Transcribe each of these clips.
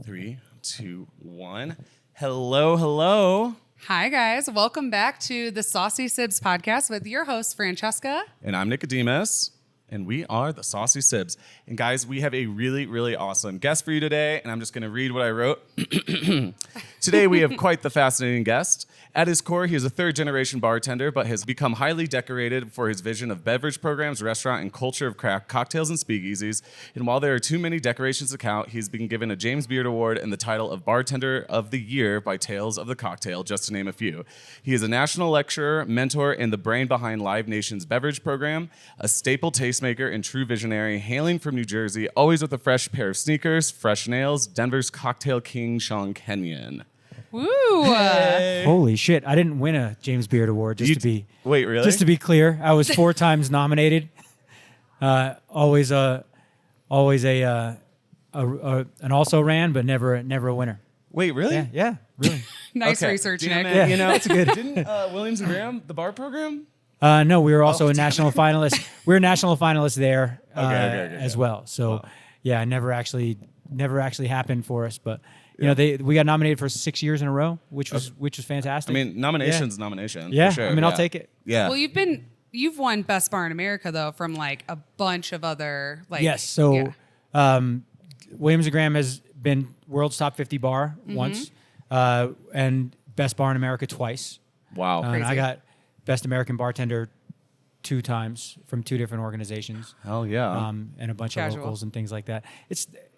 3, 2, 1. Hello, hello. Hi, guys. Welcome back to the Saucy SIBZ podcast with your host, Francesca. And I'm Nicodemus, and we are the Saucy SIBZ. And guys, we have a really, really awesome guest for you today, and I'm just going to read what I wrote. Today, we have quite the fascinating guest. At his core, he is a third-generation bartender, but has become highly decorated for his vision of beverage programs, restaurant, and culture of craft cocktails and speakeasies. And while there are too many decorations to count, he's been given a James Beard Award and the title of Bartender of the Year by Tales of the Cocktail, just to name a few. He is a national lecturer, mentor, and the brain behind Live Nation's beverage program, a staple tastemaker and true visionary, hailing from New Jersey, always with a fresh pair of sneakers, fresh nails, Denver's Cocktail King Sean Kenyon. Woo! Hey. Holy shit! I didn't win a James Beard Award. Wait, really? Just to be clear, I was 4 times nominated. Always an also ran, but never a winner. Wait, really? Yeah, really. Nice Okay. research, Damn Nick. it. Yeah. You know, That's good. Didn't Williams and Graham, the bar program? No, we were also a national finalist. We were national finalists there Okay, as well. So, yeah, never actually happened for us, but. You know, we got nominated for 6 years in a row, which was fantastic. I mean, nomination's nomination. Yeah, for sure. I mean, I'll take it. Yeah. Well, you've won Best Bar in America though from like a bunch of other like. Yes. So, yeah. Williams and Graham has been world's top 50 bar once, and best bar in America twice. Wow. And I Crazy. got best American bartender 2 times from 2 different organizations. Hell yeah. And a bunch Casual. of locals and things like that.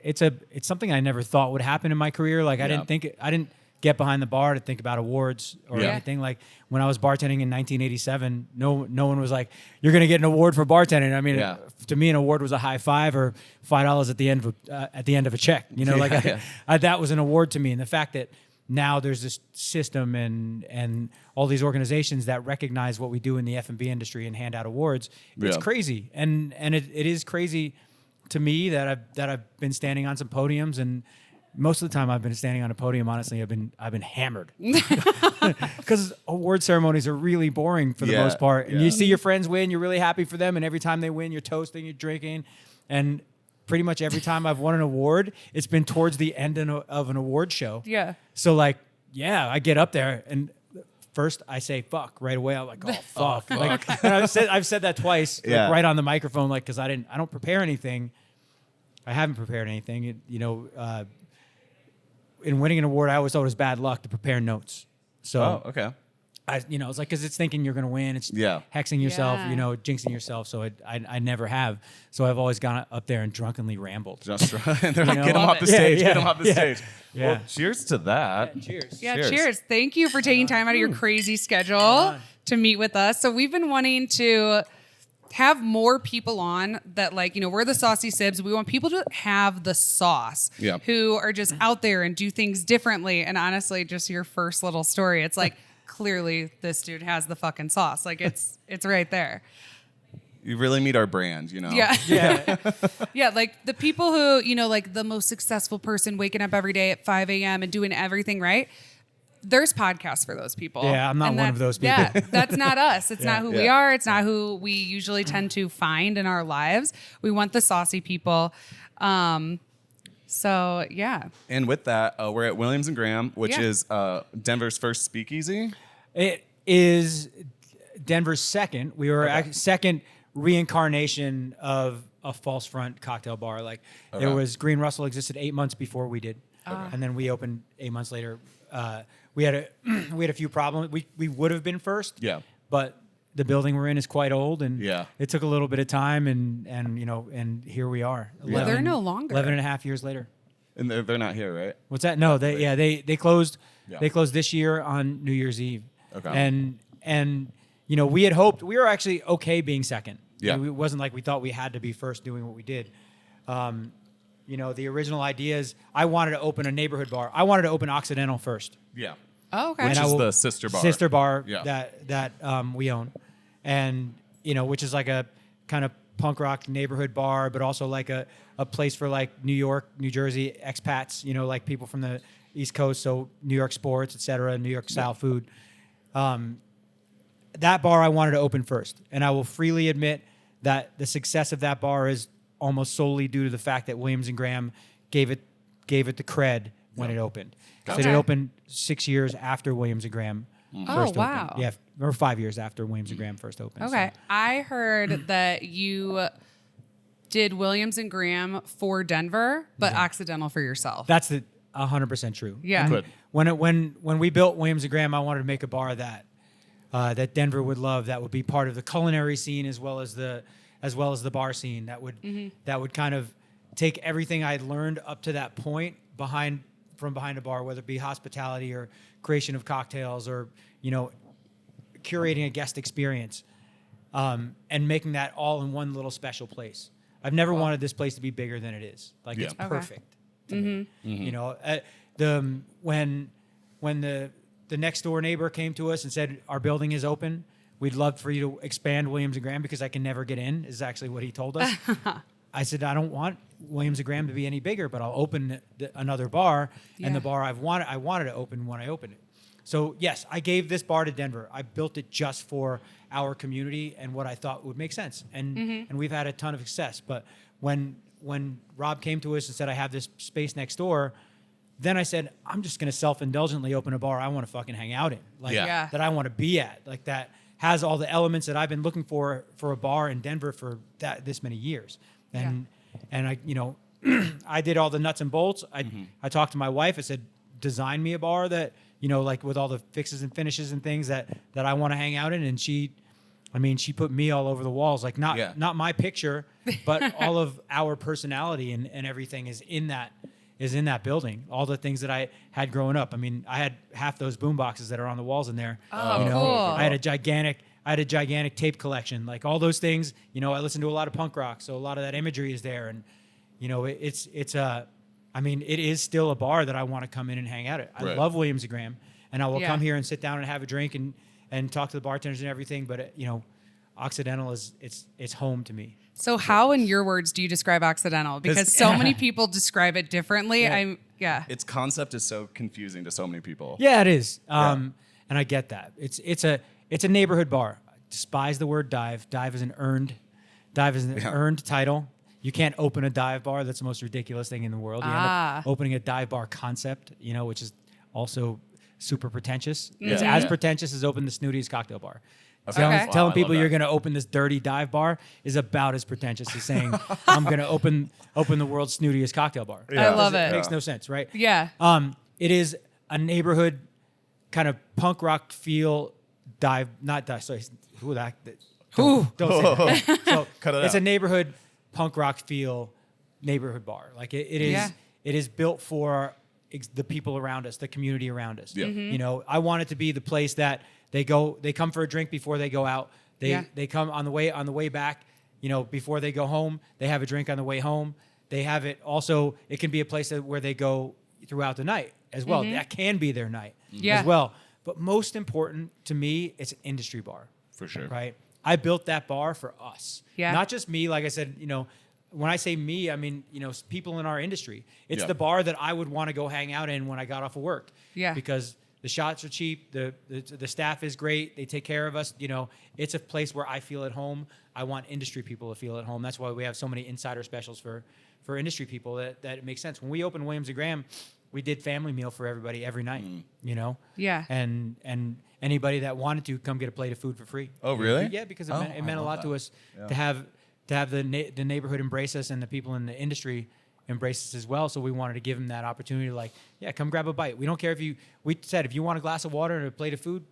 It's something I never thought would happen in my career. Like I didn't get behind the bar to think about awards or anything. Like when I was bartending in 1987, no one was like, "You're going to get an award for bartending." I mean, to me, an award was a high five or $5 at the end of a check. You know, that was an award to me. And the fact that now there's this system and all these organizations that recognize what we do in the F&B industry and hand out awards. It's crazy, and it is crazy to me that I've been standing on some podiums, and most of the time I've been standing on a podium. Honestly, I've been hammered because award ceremonies are really boring for the most part. And you see your friends win, you're really happy for them, and every time they win, you're toasting, you're drinking, and pretty much every time I've won an award, it's been towards the end of an award show. Yeah. So I get up there and first I say fuck right away. I'm like, oh fuck. Like, and I've said that twice, right on the microphone, like because I don't prepare anything. I haven't prepared anything. In winning an award, I always thought it was bad luck to prepare notes. So okay. It's like because it's thinking you're going to win. It's hexing yourself, Yeah. jinxing yourself. So I never have. So I've always gone up there and drunkenly rambled. Just right. They're like, know? get him off the stage. Get him off the Yeah. stage. Yeah. Well, cheers to that. Cheers. Yeah, Cheers. cheers. Thank you for taking time out of your crazy schedule to meet with us. So we've been wanting to have more people on that, we're the Saucy SIBZ. We want people to have the sauce who are just out there and do things differently. And honestly, just your first little story, it's like, clearly this dude has the fucking sauce. Like it's right there. You really meet our brand, you know? Yeah. Yeah. Yeah, like the people who, like the most successful person waking up every day at 5 a.m. and doing everything right. There's podcasts for those people. Yeah, I'm not one of those people. Yeah, that's not us. It's not who we Yeah. are. It's not who we usually tend to find in our lives. We want the saucy people. So, yeah. And with that, we're at Williams and Graham, which Yeah. is Denver's first speakeasy. It is Denver's second. We were second reincarnation of a false front cocktail bar. Like there was Green Russell existed 8 months before we did, and then we opened 8 months later. We had a few problems. We would have been first, but the building we're in is quite old, and it took a little bit of time, and here we are. Well, they're no longer. 11 and a half years later. And they're not here, right? What's that? No, they closed. Yeah. They closed this year on New Year's Eve. Okay. And we had hoped we were actually okay being second. Yeah. It wasn't like we thought we had to be first doing what we did. The original idea is I wanted to open a neighborhood bar. I wanted to open Occidental first. Yeah. Oh, okay. Which And is the sister bar. Sister bar Yeah. that we own, and which is like a kind of punk rock neighborhood bar, but also like a place for like New York, New Jersey expats. Like people from the East Coast, so New York sports, etc., New York style food. That bar I wanted to open first, and I will freely admit that the success of that bar is almost solely due to the fact that Williams and Graham gave it gave it the cred when it opened. Gotcha. So it opened 6 years after Williams and Graham first wow. opened. Yeah, or 5 years after Williams and Graham first opened. Okay. So. I heard that you did Williams and Graham for Denver, but Occidental for yourself. That's 100% true. Yeah. And Good. when we built Williams and Graham, I wanted to make a bar that that Denver would love, that would be part of the culinary scene as well as the bar scene, that would kind of take everything I'd learned up to that point from behind a bar, whether it be hospitality or creation of cocktails or, curating a guest experience, and making that all in one little special place. I've never wanted this place to be bigger than it is. Like it's perfect to me. When the next door neighbor came to us and said, our building is open, we'd love for you to expand Williams and Graham because I can never get in, is actually what he told us. I said, I don't want Williams and Graham to be any bigger, but I'll open another bar. And the bar I wanted to open when I opened it. So yes, I gave this bar to Denver. I built it just for our community and what I thought would make sense. And we've had a ton of success. But when Rob came to us and said, I have this space next door, then I said, I'm just going to self-indulgently open a bar I want to fucking hang out in. That I want to be at. Like that has all the elements that I've been looking for a bar in Denver for this many years. And I, I did all the nuts and bolts. I talked to my wife. I said, design me a bar that, like with all the fixes and finishes and things that I want to hang out in. And she put me all over the walls, like not my picture, but all of our personality and everything is in that building. All the things that I had growing up. I mean, I had half those boom boxes that are on the walls in there. Oh, cool. I had a gigantic tape collection, like all those things. I listened to a lot of punk rock, so a lot of that imagery is there. And it is still a bar that I want to come in and hang out at. I love Williams and Graham, and I will come here and sit down and have a drink and talk to the bartenders and everything. But Occidental it's home to me. So how, in your words, do you describe Occidental? Because so many people describe it differently. Its concept is so confusing to so many people. Yeah, it is. And I get that. It's a neighborhood bar. Despise the word dive. Dive is an earned title. You can't open a dive bar. That's the most ridiculous thing in the world. You end up opening a dive bar concept, which is also super pretentious. It's as pretentious as opening the snootiest cocktail bar. Telling people you're going to open this dirty dive bar is about as pretentious as saying I'm going to open the world's snootiest cocktail bar. I love it. It makes no sense, right? Yeah. It is a neighborhood kind of punk rock feel dive, not dive. Sorry, who that? Don't say that. So Cut it it's out. a neighborhood punk rock feel neighborhood bar. Like it is. It is built for the people around us, the community around us. Yeah. I want it to be the place that they come for a drink before they go out. They come on the way back, before they go home, they have a drink on the way home. They have it also, it can be a place where they go throughout the night as well. That can be their night as well. But most important to me, it's an industry bar. For sure. Right? I built that bar for us. Yeah. Not just me, like I said, when I say me, I mean, people in our industry. It's the bar that I would want to go hang out in when I got off of work. Yeah. Because the shots are cheap, the staff is great, they take care of us. It's a place where I feel at home. I want industry people to feel at home. That's why we have so many insider specials for industry people that it makes sense. When we opened Williams and Graham, we did family meal for everybody every night, Yeah. And anybody that wanted to come get a plate of food for free. Oh, really? Yeah, because it meant a lot to us to have the neighborhood embrace us and the people in the industry embrace us as well. So we wanted to give them that opportunity to come grab a bite. We don't care if you want a glass of water and a plate of food,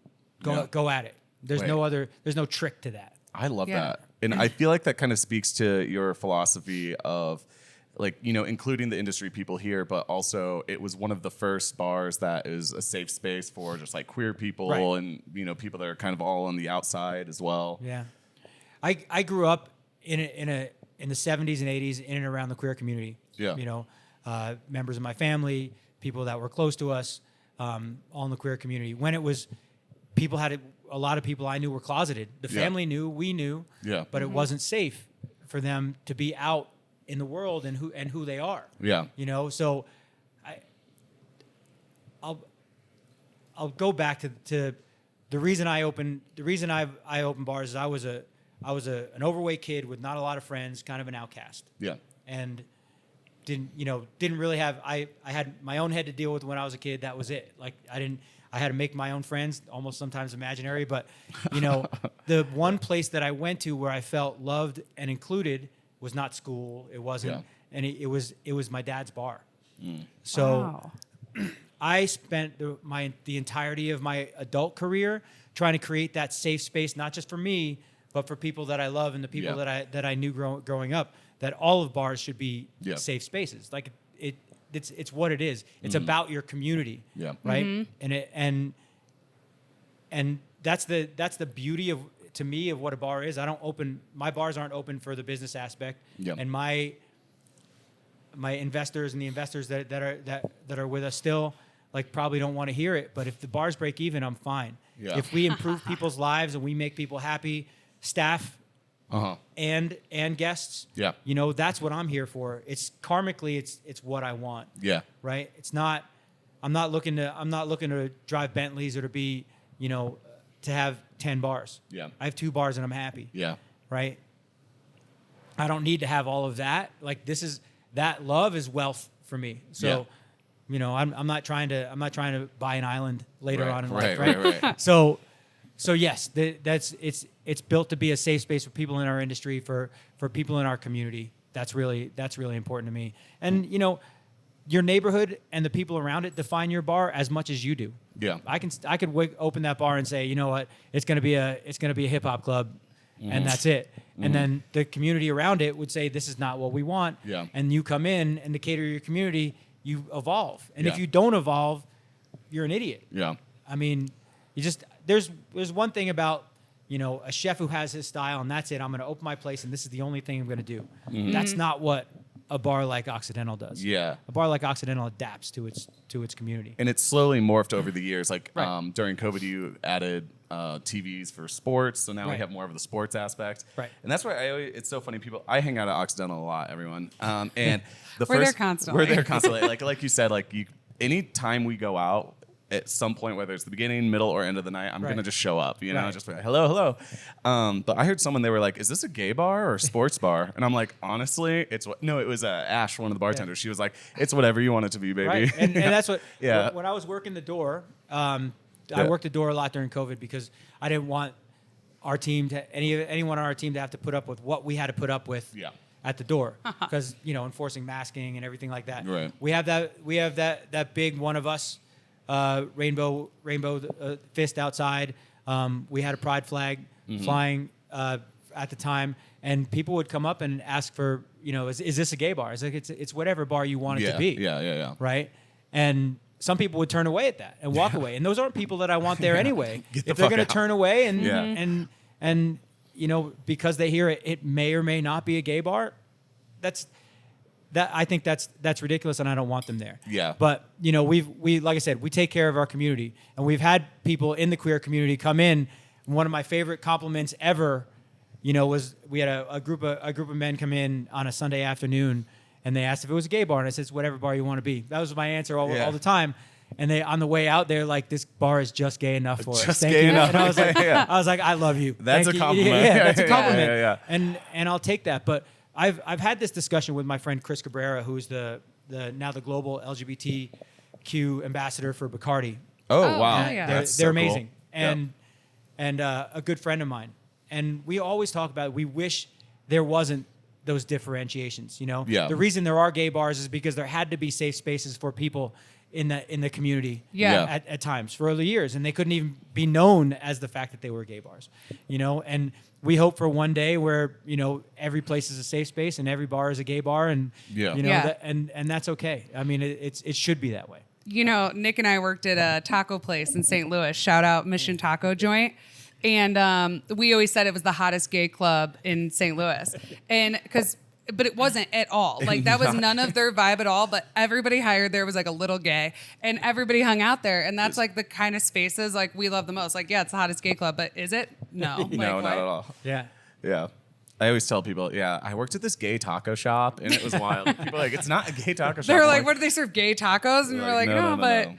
go at it. There's no trick to that. I love that. And I feel like that kind of speaks to your philosophy of including the industry people here, but also it was one of the first bars that is a safe space for just like queer people and, people that are kind of all on the outside as well. Yeah. I grew up in the 70s and 80s in and around the queer community. Yeah. Members of my family, people that were close to us, all in the queer community. When it was, a lot of people I knew were closeted. The family knew, we knew, but it wasn't safe for them to be out in the world and who they are. Yeah. So I'll go back to the reason I opened bars is I was an overweight kid with not a lot of friends, kind of an outcast. Yeah. And didn't really have. I had my own head to deal with when I was a kid. That was it. Like I had to make my own friends, almost sometimes imaginary. But the one place that I went to where I felt loved and included was not school. It wasn't, and it was my dad's bar. So I spent the entirety of my adult career trying to create that safe space, not just for me, but for people that I love and the people that I knew growing up. That all of bars should be safe spaces. Like it's what it is. It's about your community, right? And that's the beauty of, to me, of what a bar is. My bars aren't open for the business aspect, and my investors and the investors that are with us still, like, probably don't want to hear it. But if the bars break even, I'm fine. If we improve people's lives and we make people happy, staff and guests, that's what I'm here for. It's karmically, it's what I want. Right. It's not. I'm not looking to drive Bentleys or to be, to have 10 bars. I have 2 bars and I'm happy. Right. I don't need to have all of that. Like, that love is wealth for me. So, I'm not trying to buy an island later on in life. Right. So yes, it's built to be a safe space for people in our industry, for people in our community. That's really important to me. And your neighborhood and the people around it define your bar as much as you do. I could open that bar and say, you know what, it's gonna be a hip hop club, and that's it. And then the community around it would say, this is not what we want. And you come in and to cater your community, you evolve. And if you don't evolve, you're an idiot. I mean, there's one thing about, a chef who has his style and that's it. I'm going to open my place and this is the only thing I'm going to do. That's not what a bar like Occidental does. A bar like Occidental adapts to its community. And it's slowly morphed over the years. Like during COVID, you added TVs for sports, so now we have more of the sports aspect. And that's why it's so funny. I hang out at Occidental a lot, everyone. And we're there constantly. Like you said, any time we go out, at some point, whether it's the beginning, middle, or end of the night, I'm gonna just show up, just be like, hello. But I heard someone, they were like, "Is this a gay bar or a sports bar?" And I'm like, honestly, it was Ash, one of the bartenders. She was like, "It's whatever you want it to be, baby." Right. And that's what. When I was working the door, I worked the door a lot during COVID because I didn't want our team anyone on our team to have to put up with what we had to put up with. At the door, because enforcing masking and everything like that. We have that big one of us. Rainbow fist outside. We had a pride flag flying at the time, and people would come up and ask for, is this a gay bar? It's like it's whatever bar you want it to be. Right. And some people would turn away at that and walk away, and those aren't people that I want there anyway. If they're going to turn away and because they hear it may or may not be a gay bar, I think that's ridiculous, and I don't want them there. But we like I said, we take care of our community, and we've had people in the queer community come in. One of my favorite compliments ever, was we had a group of men come in on a Sunday afternoon, and they asked if it was a gay bar, and I said, it's whatever bar you want to be. That was my answer all the time. And they, on the way out, they're like, this bar is just gay enough for us. Thank you. Enough. And I was like, I love you. That's a compliment. That's a compliment. And I'll take that. But I've had this discussion with my friend Chris Cabrera, who's the now the global LGBTQ ambassador for Bacardi. Oh wow, they're amazing, cool. and a good friend of mine. And we always talk about, we wish there wasn't those differentiations. The reason there are gay bars is because there had to be safe spaces for people in the community at times for early years, and they couldn't even be known as the fact that they were gay bars. And we hope for one day where every place is a safe space and every bar is a gay bar, and and that's okay. I mean, it should be that way. Nick and I worked at a taco place in St. Louis. Shout out Mission Taco Joint. And we always said it was the hottest gay club in St. Louis, but it wasn't at all. Like, that was none of their vibe at all. But everybody hired there was like a little gay, and everybody hung out there. And that's like the kind of spaces like we love the most. Like, it's the hottest gay club, but is it? No. No, not at all. Yeah. I always tell people, I worked at this gay taco shop, and it was wild. People are like, it's not a gay taco shop. They're like, what do they serve? Gay tacos? And we're like, no.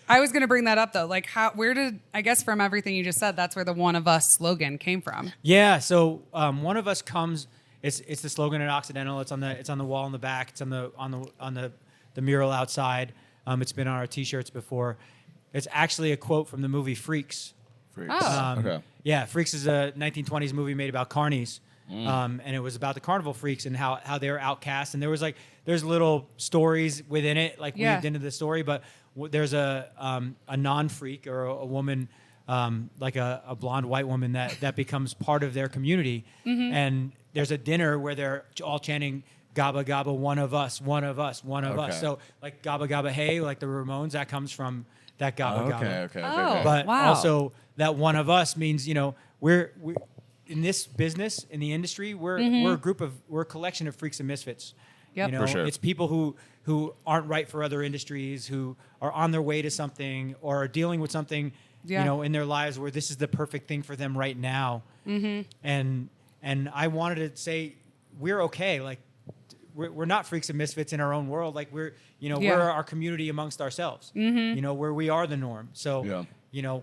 I was going to bring that up though. Like, I guess from everything you just said, that's where the one of us slogan came from. Yeah. So one of us comes it's the slogan at Occidental. It's on the wall in the back. It's on the mural outside. It's been on our T-shirts before. It's actually a quote from the movie Freaks. Freaks. Oh. Okay. Yeah, Freaks is a 1920s movie made about carnies. And it was about the carnival freaks and how they were outcast. And there's little stories within it, like weaved into the story. But there's a non-freak or a woman, like a blonde white woman that becomes part of their community. And there's a dinner where they're all chanting "Gabba Gabba, one of us, one of us, one of us." So like "Gabba Gabba Hey," like the Ramones, that comes from that "Gabba Gabba." Okay. But wow. also that one of us means, we're in this business, in the industry, we're a collection of freaks and misfits. Yep. For sure. It's people who aren't right for other industries, who are on their way to something or are dealing with something, in their lives where this is the perfect thing for them right now. And I wanted to say we're okay. Like we're not freaks and misfits in our own world. Like we're our community amongst ourselves. Where we are the norm. So.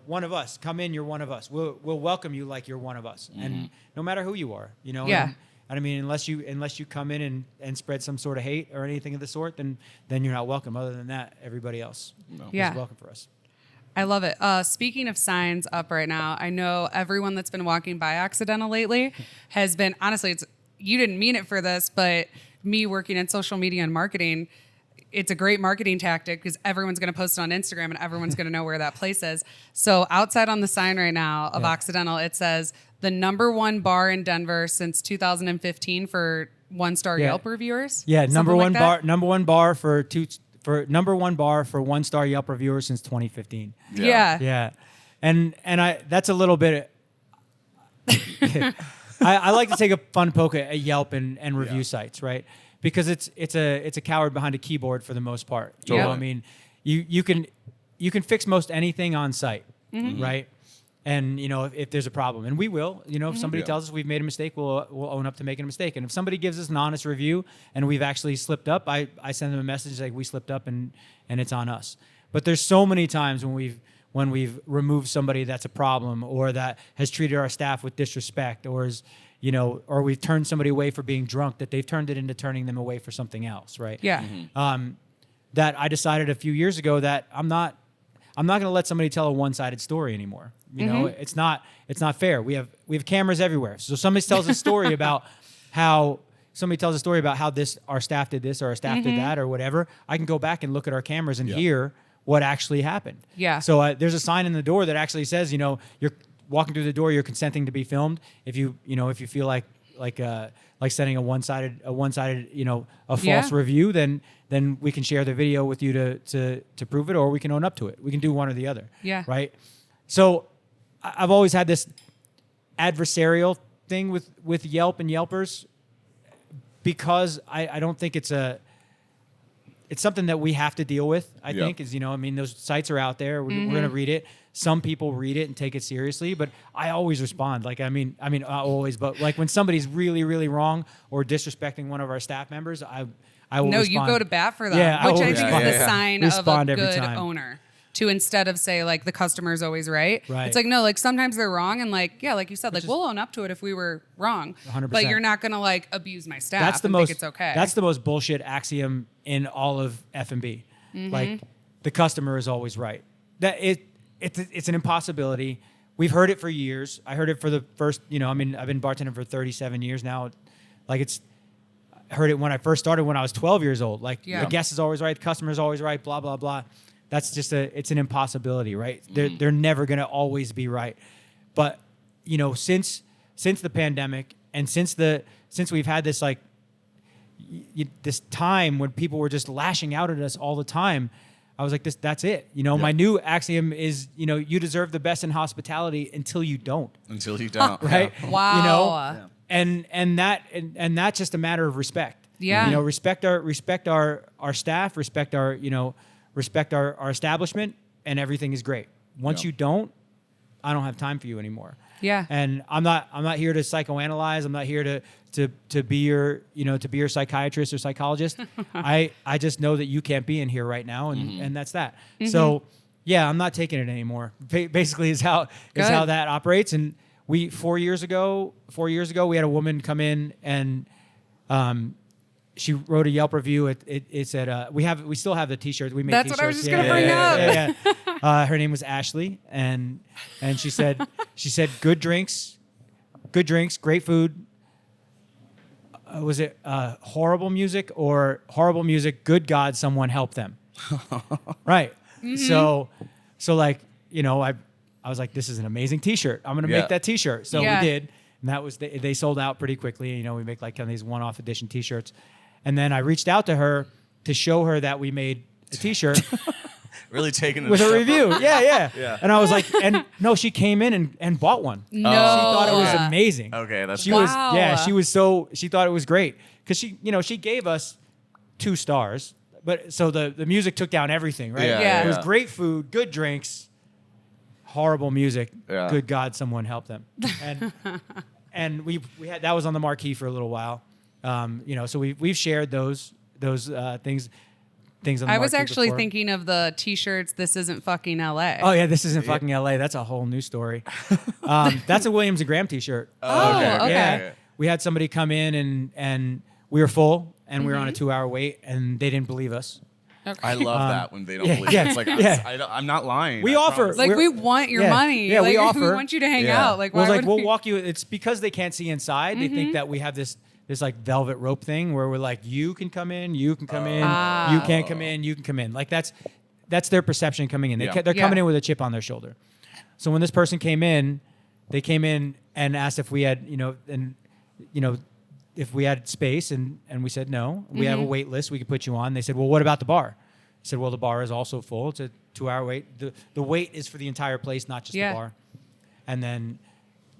One of us, come in, you're one of us. We'll welcome you like you're one of us. And no matter who you are, Yeah. And I mean, unless you come in and spread some sort of hate or anything of the sort, then you're not welcome. Other than that, everybody else is welcome for us. I love it. Speaking of signs up right now, I know everyone that's been walking by Occidental lately has been, honestly, you didn't mean it for this, but me working in social media and marketing, it's a great marketing tactic because everyone's going to post it on Instagram and everyone's going to know where that place is. So outside on the sign right now of Occidental, it says the #1 bar in Denver since 2015 for 1-star Yelp reviewers. Yeah, number one like bar for 1-star Yelp reviewers since 2015. Yeah. And that's a little bit. I like to take a fun poke at Yelp and review sites, right? Because it's a coward behind a keyboard for the most part. Totally. I mean, you can fix most anything on site, right? And if there's a problem, and we will, if somebody tells us we've made a mistake, we'll own up to making a mistake. And if somebody gives us an honest review and we've actually slipped up, I send them a message like we slipped up and it's on us. But there's so many times when we've removed somebody that's a problem or that has treated our staff with disrespect or is or we've turned somebody away for being drunk, that they've turned it into turning them away for something else, right? Yeah. That I decided a few years ago that I'm not going to let somebody tell a one-sided story anymore. It's not fair. We have cameras everywhere. So somebody tells a story about how our staff did this or our staff did that or whatever. I can go back and look at our cameras and hear what actually happened. Yeah. So there's a sign in the door that actually says, you're walking through the door, you're consenting to be filmed. If you feel like sending a one-sided, a false review, then we can share the video with you to prove it, or we can own up to it. We can do one or the other. Yeah. Right. So I've always had this adversarial thing with Yelp and Yelpers because I don't think it's something that we have to deal with. I think those sites are out there. We're going to read it. Some people read it and take it seriously, but I always respond. Like, I mean, not always, but like when somebody's really, really wrong or disrespecting one of our staff members, I will respond. You go to bat for them, Yeah, which will I think respond. is the sign Respond of a every good time. owner. To instead of say like the customer's always right. It's like, no, like sometimes they're wrong. And like, yeah, like you said, like we'll own up to it if we were wrong. 100%. But you're not going to like abuse my staff. That's the and most. think it's okay. That's the most bullshit axiom in all of F&B. Like the customer is always right. It's an impossibility. We've heard it for years. I heard it for the first. I've been bartending for 37 years now. Like I heard it when I first started when I was 12 years old. Like the guest is always right, the customer is always right. Blah blah blah. That's just it's an impossibility, right? They're never going to always be right. But, since the pandemic and since we've had this like this time when people were just lashing out at us all the time, I was like, that's it. My new axiom is, you deserve the best in hospitality until you don't. Until you don't. Right? Yeah. Wow. And that's just a matter of respect. Yeah. Respect our staff, respect our establishment, and everything is great. Once you don't, I don't have time for you anymore. Yeah. And I'm not here to psychoanalyze. I'm not here to be your psychiatrist or psychologist. I just know that you can't be in here right now, and that's that. So yeah, I'm not taking it anymore. Basically, is how that operates. And 4 years ago, we had a woman come in and she wrote a Yelp review. It said we still have the T-shirts. We make That's T-shirts. what I was just gonna bring up. Yeah. Her name was Ashley, and she said good drinks, great food. Was it horrible music or horrible music? Good God, someone help them. Right. So like, I was like, this is an amazing T-shirt. I'm gonna make that T-shirt. So we did, and that was they sold out pretty quickly. We make like kind of these one-off edition T-shirts, and then I reached out to her to show her that we made a T-shirt. Really taking it with a review. Yeah. Yeah. And I was like, and no, she came in and bought one. No. She thought it was amazing. Okay, that's she cool. was she thought it was great because she gave us 2 stars, but so the music took down everything, right? Yeah. It was great food, good drinks, horrible music. Yeah. Good God, someone help them. And we had that was on the marquee for a little while. So we've shared those things. Things on the I was marquee actually before. thinking of the T-shirts. This isn't fucking LA. Oh yeah, this isn't fucking LA. That's a whole new story. That's a Williams and Graham T-shirt. Oh, okay. Yeah. We had somebody come in and we were full and we were on a 2-hour wait and they didn't believe us. Okay. I love that when they don't believe yeah, it. It's like, I'm not lying. We I offer promise. Like we want your money. Yeah, like, we offer. We want you to hang out. Like why would we'll we? walk you. It's because they can't see inside. They think that we have this like velvet rope thing where we're like, you can come in, you can come in, you can't come in, you can come in. Like that's their perception coming in. They're coming in with a chip on their shoulder. So when this person came in, they came in and asked if we had, if we had space, and we said no. We have a wait list. We could put you on. They said, well, what about the bar? I said, well, the bar is also full. It's a 2-hour wait. The wait is for the entire place, not just the bar. And then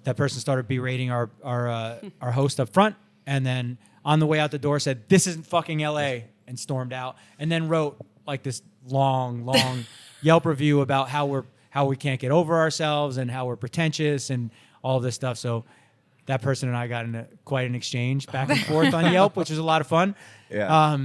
that person started berating our host up front. And then on the way out the door said, this isn't fucking LA, and stormed out. And then wrote like this long Yelp review about how we can't get over ourselves and how we're pretentious and all this stuff. So that person and I got in quite an exchange back and forth on Yelp, which was a lot of fun. Yeah.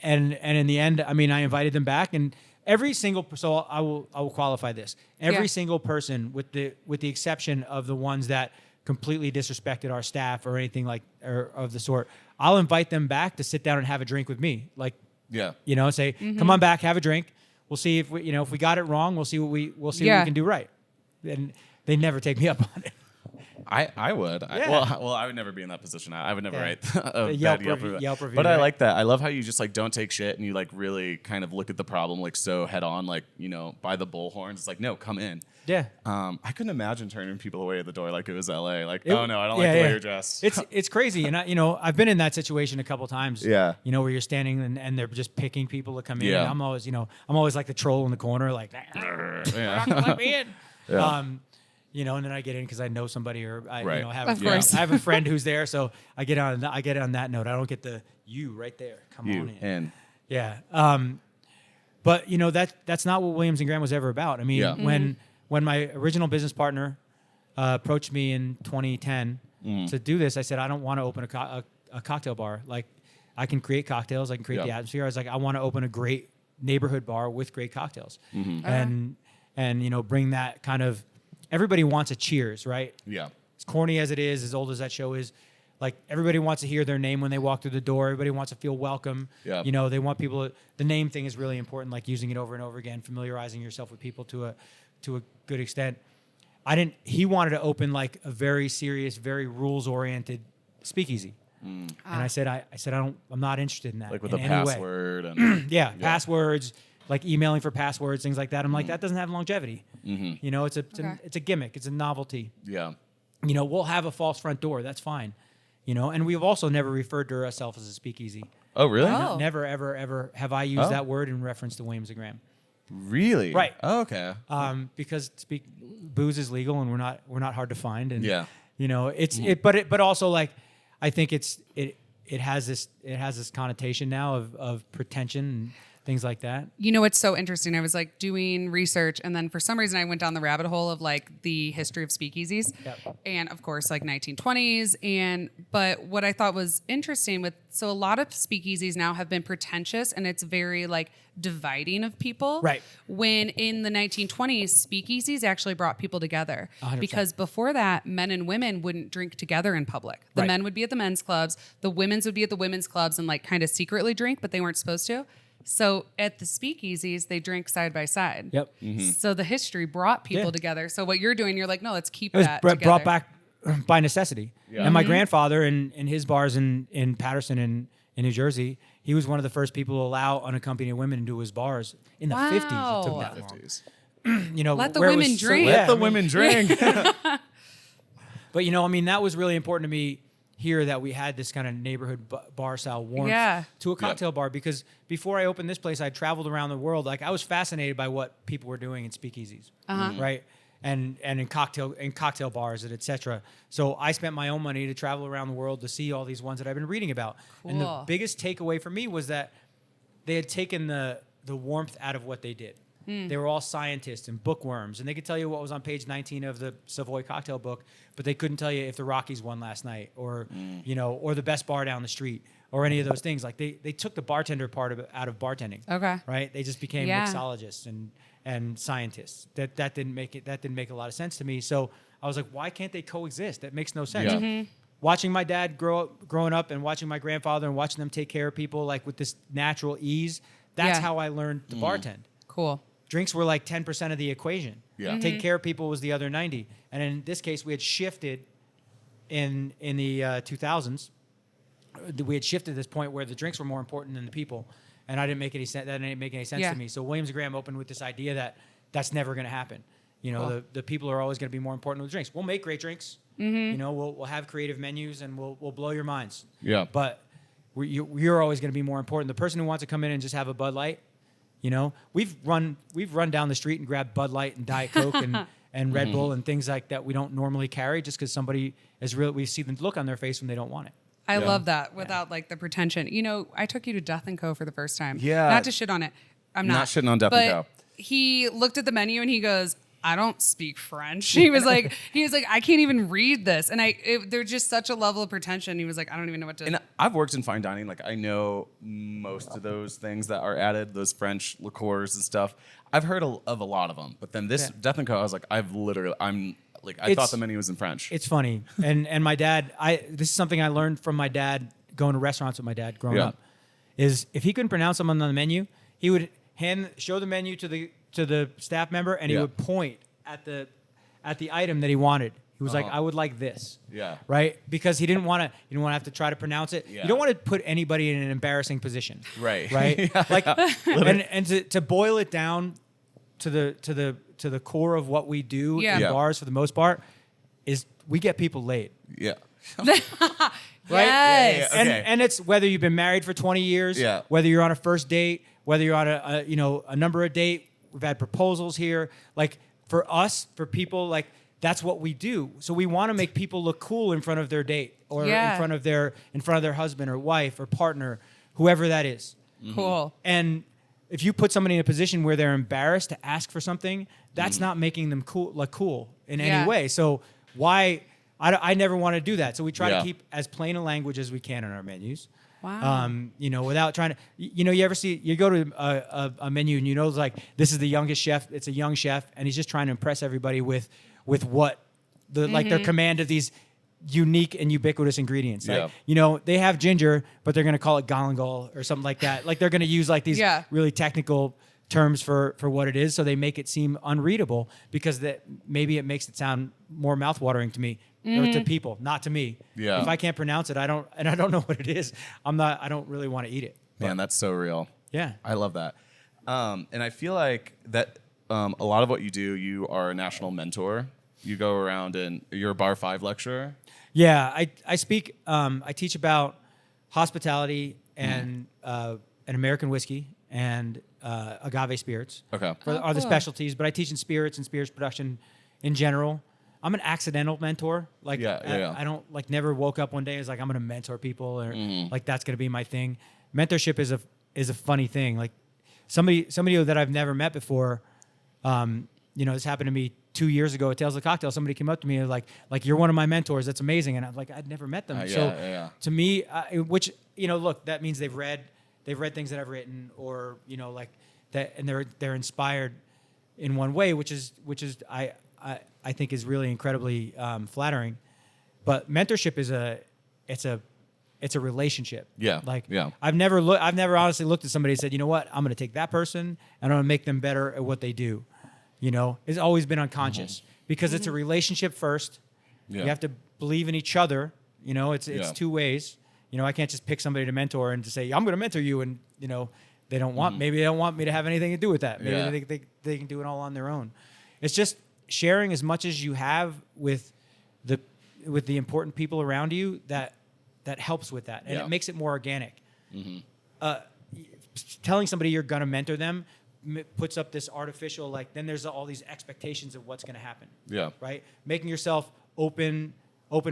And in the end, I mean, I invited them back, and every single so I will qualify this. Every single person, with the exception of the ones that completely disrespected our staff or anything like or of the sort, I'll invite them back to sit down and have a drink with me. Like, say, come on back, have a drink. We'll see if we got it wrong. We'll see what we can do right. And they never take me up on it. I would. Yeah. I would never be in that position. I would never write A a Yelp bad Yelp review. review. But But I like that. I love how you just like don't take shit and you like really kind of look at the problem like so head on, like, by the bullhorns. It's like, no, come in. Yeah. I couldn't imagine turning people away at the door like it was LA. Like, oh no, I don't like the way you're dressed. It's crazy, and I've been in that situation a couple times. Yeah. Where you're standing and they're just picking people to come in. Yeah. And I'm always like the troll in the corner, like, Yeah. let me in. Yeah. And then I get in because I know somebody or I Right. have Of course. I have a friend who's there, so I get on that note. I don't get the you right there. Come on in. Yeah. But that's not what Williams and Graham was ever about. I mean, when my original business partner approached me in 2010 to do this, I said, I don't want to open a cocktail bar. Like, I can create cocktails, I can create the atmosphere. I was like, I want to open a great neighborhood bar with great cocktails, and bring that kind of. Everybody wants a cheers, right? Yeah. As corny as it is, as old as that show is, like everybody wants to hear their name when they walk through the door. Everybody wants to feel welcome. Yeah. They want people. The name thing is really important, like using it over and over again, familiarizing yourself with people to a good extent. He wanted to open like a very serious, very rules oriented speakeasy. And I said, I'm not interested in that. Like with in a any way. password and Passwords, like emailing for passwords, things like that. I'm like, that doesn't have longevity. Mm-hmm. It's a gimmick. It's a novelty. Yeah. We'll have a false front door. That's fine. And we've also never referred to ourselves as a speakeasy. Oh, really? Oh. Never, ever, ever have I used that word in reference to Williams and Graham. Really? Right. Oh, okay. Because booze is legal and we're not hard to find. And but also like I think it has this connotation now of pretension. things like that. You know, it's so interesting. I was like doing research, and then for some reason I went down the rabbit hole of like the history of speakeasies, and of course like 1920s. But what I thought was interesting so a lot of speakeasies now have been pretentious, and it's very like dividing of people. Right. When in the 1920s, speakeasies actually brought people together 100%. because before that, men and women wouldn't drink together in public. The men would be at the men's clubs, the women's would be at the women's clubs and like kind of secretly drink, but they weren't supposed to. So at the speakeasies, they drink side by side. Yep. So the history brought people together. So what you're doing, you're like, no, let's keep It was that together. brought back by necessity. Yeah. And my grandfather in his bars in Patterson in New Jersey, he was one of the first people to allow unaccompanied women into his bars in the 50s. It took that long. 50s. You know, Let the where it women was so- drink. yeah, Let the I mean, women drink. But, you know, I mean, that was really important to me here that we had this kind of neighborhood bar style warmth to a cocktail bar, because before I opened this place, I traveled around the world. Like I was fascinated by what people were doing in speakeasies, right? And in cocktail bars and et cetera. So I spent my own money to travel around the world to see all these ones that I've been reading about. Cool. And the biggest takeaway for me was that they had taken the warmth out of what they did. They were all scientists and bookworms, and they could tell you what was on page 19 of the Savoy cocktail book, but they couldn't tell you if the Rockies won last night, or you know, or the best bar down the street, or any of those things. Like they took the bartender part of it out of bartending. Okay. Right? They just became mixologists and scientists. That didn't make a lot of sense to me. So I was like, why can't they coexist? That makes no sense. Yeah. Watching my dad growing up, and watching my grandfather, and watching them take care of people like with this natural ease. That's how I learned to bartend. Cool. Drinks were like 10% of the equation. Yeah. Take care of people was the other 90. And in this case, we had shifted in the 2000s. We had shifted to this point where the drinks were more important than the people, and I didn't make any sense. That didn't make any sense to me. So Williams Graham opened with this idea that that's never going to happen. You know, the people are always going to be more important than the drinks. We'll make great drinks. You know, we'll have creative menus, and we'll blow your minds. Yeah. But you're always going to be more important. The person who wants to come in and just have a Bud Light. You know, we've run down the street and grabbed Bud Light and Diet Coke and Red Bull and things like that we don't normally carry, just because somebody is real. We see the look on their face when they don't want it. I love that without like the pretension. You know, I took you to Death & Co. for the first time. Yeah. Not to shit on it. I'm not shitting on Death & but Co. He looked at the menu and he goes, I don't speak French. He was like, I can't even read this. And there's just such a level of pretension. He was like, I don't even know what to. And I've worked in fine dining. Like I know most of those things that are added, those French liqueurs and stuff. I've heard of a lot of them. But then this Death & Co. I was like, I thought the menu was in French. It's funny. And my dad, this is something I learned from my dad going to restaurants with my dad growing up, is if he couldn't pronounce something on the menu, he would show the menu to the staff member, and he would point at the item that he wanted. He was like, I would like this. Yeah. Right? Because he didn't want to have to try to pronounce it. Yeah. You don't want to put anybody in an embarrassing position. Right. Right? Like and to boil it down to the core of what we do in bars for the most part is we get people laid. Yeah. Right? Yes. Okay. And it's whether you've been married for 20 years, whether you're on a first date, whether you're on a number of date. We've had proposals here. Like for us, for people, like that's what we do. So we want to make people look cool in front of their date, or in front of their husband or wife or partner, whoever that is. Cool. And if you put somebody in a position where they're embarrassed to ask for something, that's not making them cool in any way. So why? I never want to do that. So we try to keep as plain a language as we can on our menus. Wow. You know, without trying to, you go to a menu and it's like, this is the youngest chef. It's a young chef, and he's just trying to impress everybody with what like their command of these unique and ubiquitous ingredients. Like, they have ginger, but they're going to call it galangal or something like that. Like they're going to use like these really technical terms for what it is, so they make it seem unreadable because maybe it makes it sound more mouthwatering to me. Or to people, not to me. Yeah. If I can't pronounce it, I don't know what it is. I don't really want to eat it. Man, that's so real. Yeah. I love that. And I feel like that a lot of what you do, you are a national mentor. You go around and you're a Bar 5 lecturer. Yeah, I speak. I teach about hospitality and American whiskey and agave spirits. Okay. Are the specialties, but I teach in spirits and spirits production in general. I'm an accidental mentor. Like, I don't never woke up one day and was like, I'm going to mentor people or like that's going to be my thing. Mentorship is a funny thing. Like somebody that I've never met before. This happened to me 2 years ago at Tales of Cocktail. Somebody came up to me and like you're one of my mentors. That's amazing. And I'm like, I'd never met them. To me, which look, that means they've read things that I've written, or like that, and they're inspired in one way, which is I think is really incredibly flattering. But mentorship is it's a relationship. Yeah. I've never honestly looked at somebody and said, you know what, I'm going to take that person and I'm going to make them better at what they do. It's always been unconscious because it's a relationship first. Yeah. You have to believe in each other. It's two ways. I can't just pick somebody to mentor and to say, I'm going to mentor you. And, they don't want, maybe they don't want me to have anything to do with that. Maybe they can do it all on their own. It's just sharing as much as you have with the important people around you that helps with that. And it makes it more organic. Telling somebody you're going to mentor them puts up this artificial, then there's all these expectations of what's going to happen. Yeah. Right? Making yourself open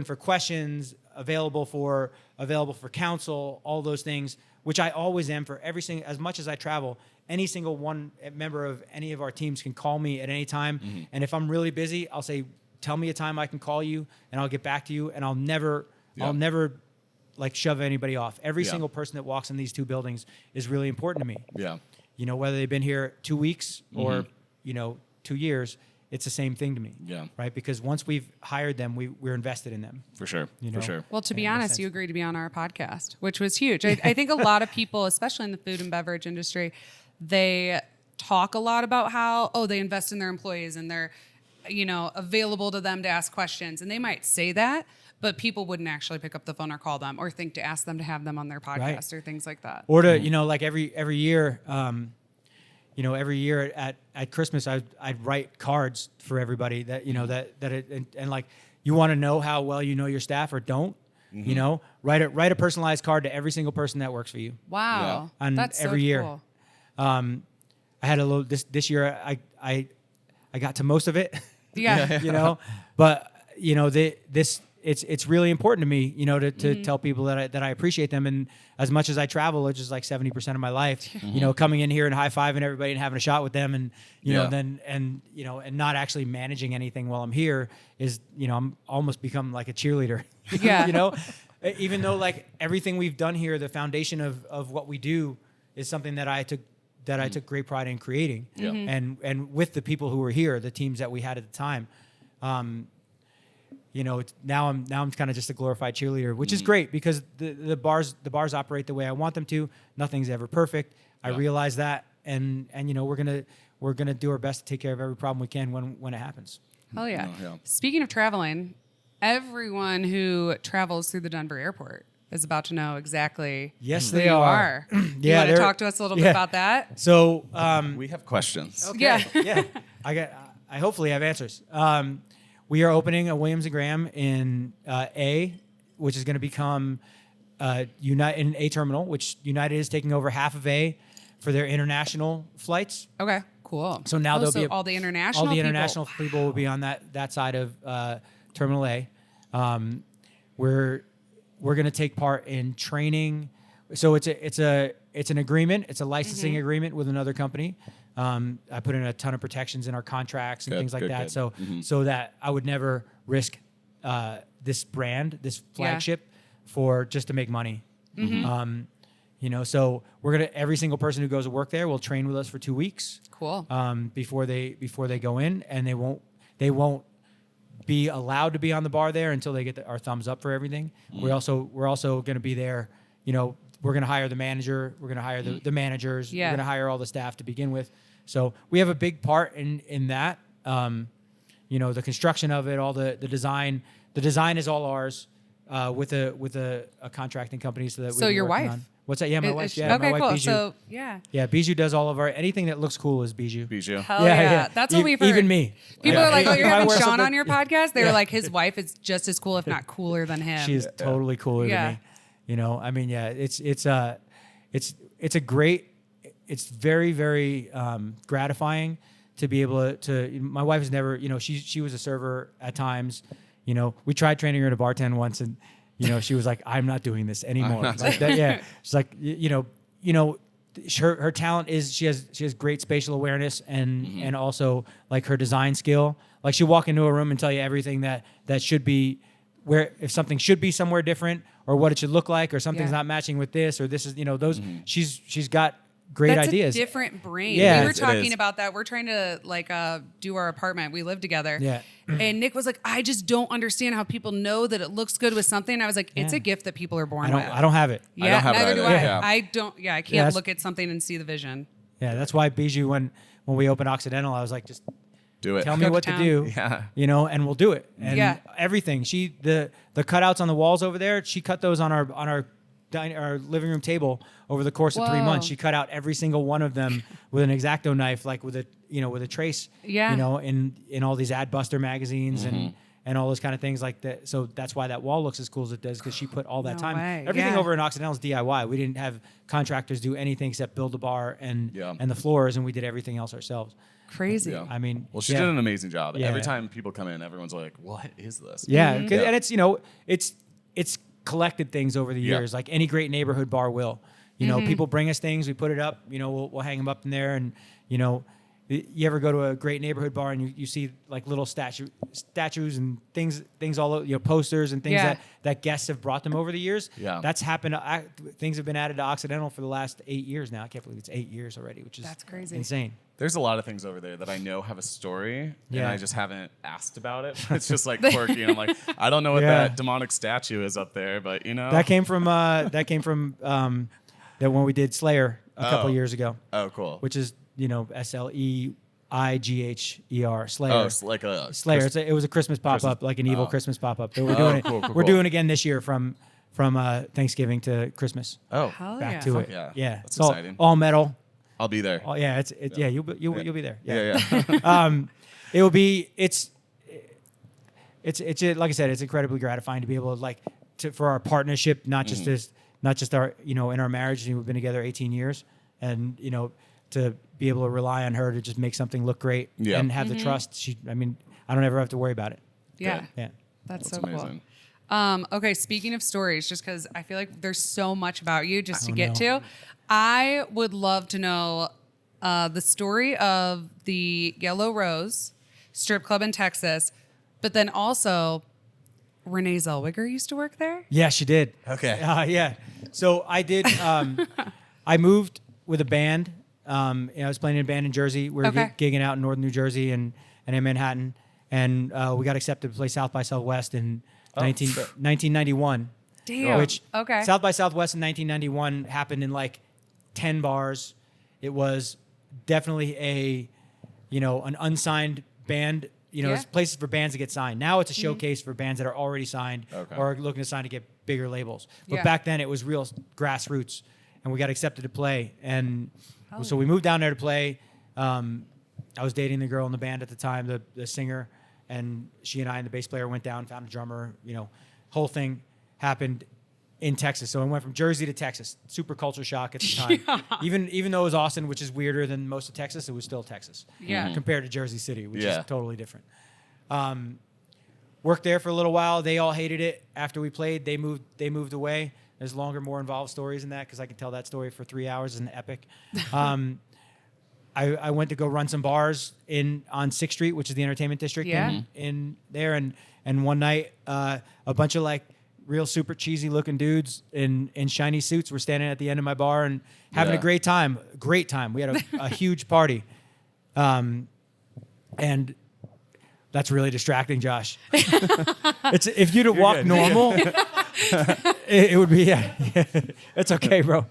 for questions, available for counsel, all those things, which I always am for as much as I travel. Any single one member of any of our teams can call me at any time. And if I'm really busy, I'll say, tell me a time I can call you and I'll get back to you. And I'll never shove anybody off. Every single person that walks in these two buildings is really important to me. Yeah. Whether they've been here 2 weeks or, 2 years, it's the same thing to me. Yeah. Right? Because once we've hired them, we're invested in them. For sure. For sure. Well, to be honest, you agreed to be on our podcast, which was huge. I think a lot of people, especially in the food and beverage industry, they talk a lot about how, they invest in their employees and they're, available to them to ask questions. And they might say that, but people wouldn't actually pick up the phone or call them or think to ask them to have them on their podcast or things like that. Or to, every year, every year at Christmas, I'd write cards for everybody that, and you want to know how well you know your staff or don't, write a personalized card to every single person that works for you. Wow. Yeah. And that's every so year. Cool. I had a little, this year, I got to most of it. Yeah. But it's really important to me, to tell people that I appreciate them. And as much as I travel, which is like 70% of my life, coming in here and high-fiving everybody and having a shot with them and, and not actually managing anything while I'm here is, I'm almost become like a cheerleader. Yeah. Even though everything we've done here, the foundation of what we do is something that I took great pride in creating. Yeah. And with the people who were here, the teams that we had at the time, now I'm kind of just a glorified cheerleader, which is great because the bars operate the way I want them to. Nothing's ever perfect. I realize that, and we're gonna do our best to take care of every problem we can when it happens. Hell yeah. Speaking of traveling, everyone who travels through the Denver airport is about to know exactly who they you are. You want to talk to us a little bit about that? So we have questions. Okay. Yeah. I hopefully have answers. We are opening a Williams & Graham in A, which is going to become United in A terminal, which United is taking over half of A for their international flights. Okay, cool. So now there'll be all the international people will be on that side of Terminal A. We're going to take part in training. So it's an agreement. It's a licensing agreement with another company. I put in a ton of protections in our contracts and things like that. So so that I would never risk this brand, this flagship, for just to make money. So we're gonna every single person who goes to work there will train with us for 2 weeks. Cool. Before they go in, and they won't be allowed to be on the bar there until they get our thumbs up for everything. We're also going to be there. We're going to hire the manager. We're going to hire the managers. Yeah. We're going to hire all the staff to begin with. So we have a big part in that. The construction of it, all the design. The design is all ours with a contracting company. So your wife. On. What's that? Yeah, my wife. Yeah, okay, my wife, cool. Bijou. So yeah, Bijou does all of anything that looks cool is Bijou. Hell yeah. That's what we've heard. Even me. People are like, you're If I having wear Sean something- on your podcast. They were like, his wife is just as cool, if not cooler than him. She's totally cooler than me. It's a great. It's very, very gratifying to be able to. My wife has never. She was a server at times. We tried training her to bartend once, and she was like, "I'm not doing this anymore." She's like, her talent is she has great spatial awareness and also like her design skill. Like she'll walk into a room and tell you everything that should be where, if something should be somewhere different or what it should look like, or something's not matching with this, or this is, those, she's got great ideas. That's a different brain. Yeah. We were talking about that. We're trying to do our apartment. We live together. Yeah. And Nick was like, I just don't understand how people know that it looks good with something. And I was like, it's a gift that people are born with. I don't have it. Yeah, I don't have it neither do either. I. Yeah. I don't. Yeah, I can't look at something and see the vision. Yeah, that's why Bijou, when we opened Occidental, I was like, just Do it. tell me what to do. Yeah. And we'll do it. And everything. The cutouts on the walls over there, she cut those on our living room table over the course of 3 months. She cut out every single one of them with an X-Acto knife, like with a trace. Yeah. In all these Adbuster magazines and all those kind of things like that. So that's why that wall looks as cool as it does, because she put all that time. Everything over in Occidental is DIY. We didn't have contractors do anything except build the bar and the floors, and we did everything else ourselves. Crazy. Yeah. I mean, well, she did an amazing job. Yeah. Every time people come in, everyone's like, "What is this?" Yeah, and it's collected things over the years, like any great neighborhood bar will. People bring us things, we put it up. We'll hang them up in there, and you ever go to a great neighborhood bar and you see like little statues and things all over, posters and things that guests have brought them over the years. Yeah, that's happened. Things have been added to Occidental for the last 8 years now. I can't believe it's 8 years already, which is that's crazy, insane. There's a lot of things over there that I know have a story, and I just haven't asked about it. It's just like quirky, and I'm like, I don't know what that demonic statue is up there, but that came from that when we did Slayer a couple years ago. Oh, cool. Which is SLEIGHER, Slayer. Oh, it's like a Slayer. It was a Christmas pop-up, like an evil Christmas pop-up. We're doing it. Cool. We're doing it again this year from Thanksgiving to Christmas. Oh, hell back to it. Yeah, It's that's exciting. all metal. I'll be there. Oh, yeah, you'll be there. Yeah. It will be. It's like I said, it's incredibly gratifying to be able to for our partnership, not just our in our marriage. We've been together 18 years, and to be able to rely on her to just make something look great and have the trust. I don't ever have to worry about it. Yeah. Yeah. That's so amazing. Cool. Okay, speaking of stories, just because I feel like there's so much about you just to get to, I would love to know the story of the Yellow Rose strip club in Texas, but then also Renee Zellweger used to work there? Yeah, she did. Okay. Yeah. So I did. I moved with a band. I was playing in a band in Jersey. We were gigging out in northern New Jersey and in Manhattan. And we got accepted to play South by Southwest in 1991. Damn. Which South by Southwest in 1991 happened in like 10 bars. It was definitely an unsigned band. It's places for bands to get signed. Now it's a showcase for bands that are already signed or looking to sign to get bigger labels. But back then it was real grassroots, and we got accepted to play. And so we moved down there to play. I was dating the girl in the band at the time, the singer, and she and I and the bass player went down, found a drummer. Whole thing happened in Texas. So I went from Jersey to Texas. Super culture shock at the time. Even though it was Austin, which is weirder than most of Texas, it was still Texas. Yeah. Compared to Jersey City, which is totally different. Worked there for a little while. They all hated it. After we played, they moved away. There's longer, more involved stories than that, because I could tell that story for 3 hours. It's an epic. I went to go run some bars on 6th Street, which is the entertainment district in there. And one night, a bunch of real super cheesy looking dudes in shiny suits were standing at the end of my bar and having a great time. Great time. We had a huge party. And that's really distracting, Josh. If you'd have walked normal, it would be it's okay, bro.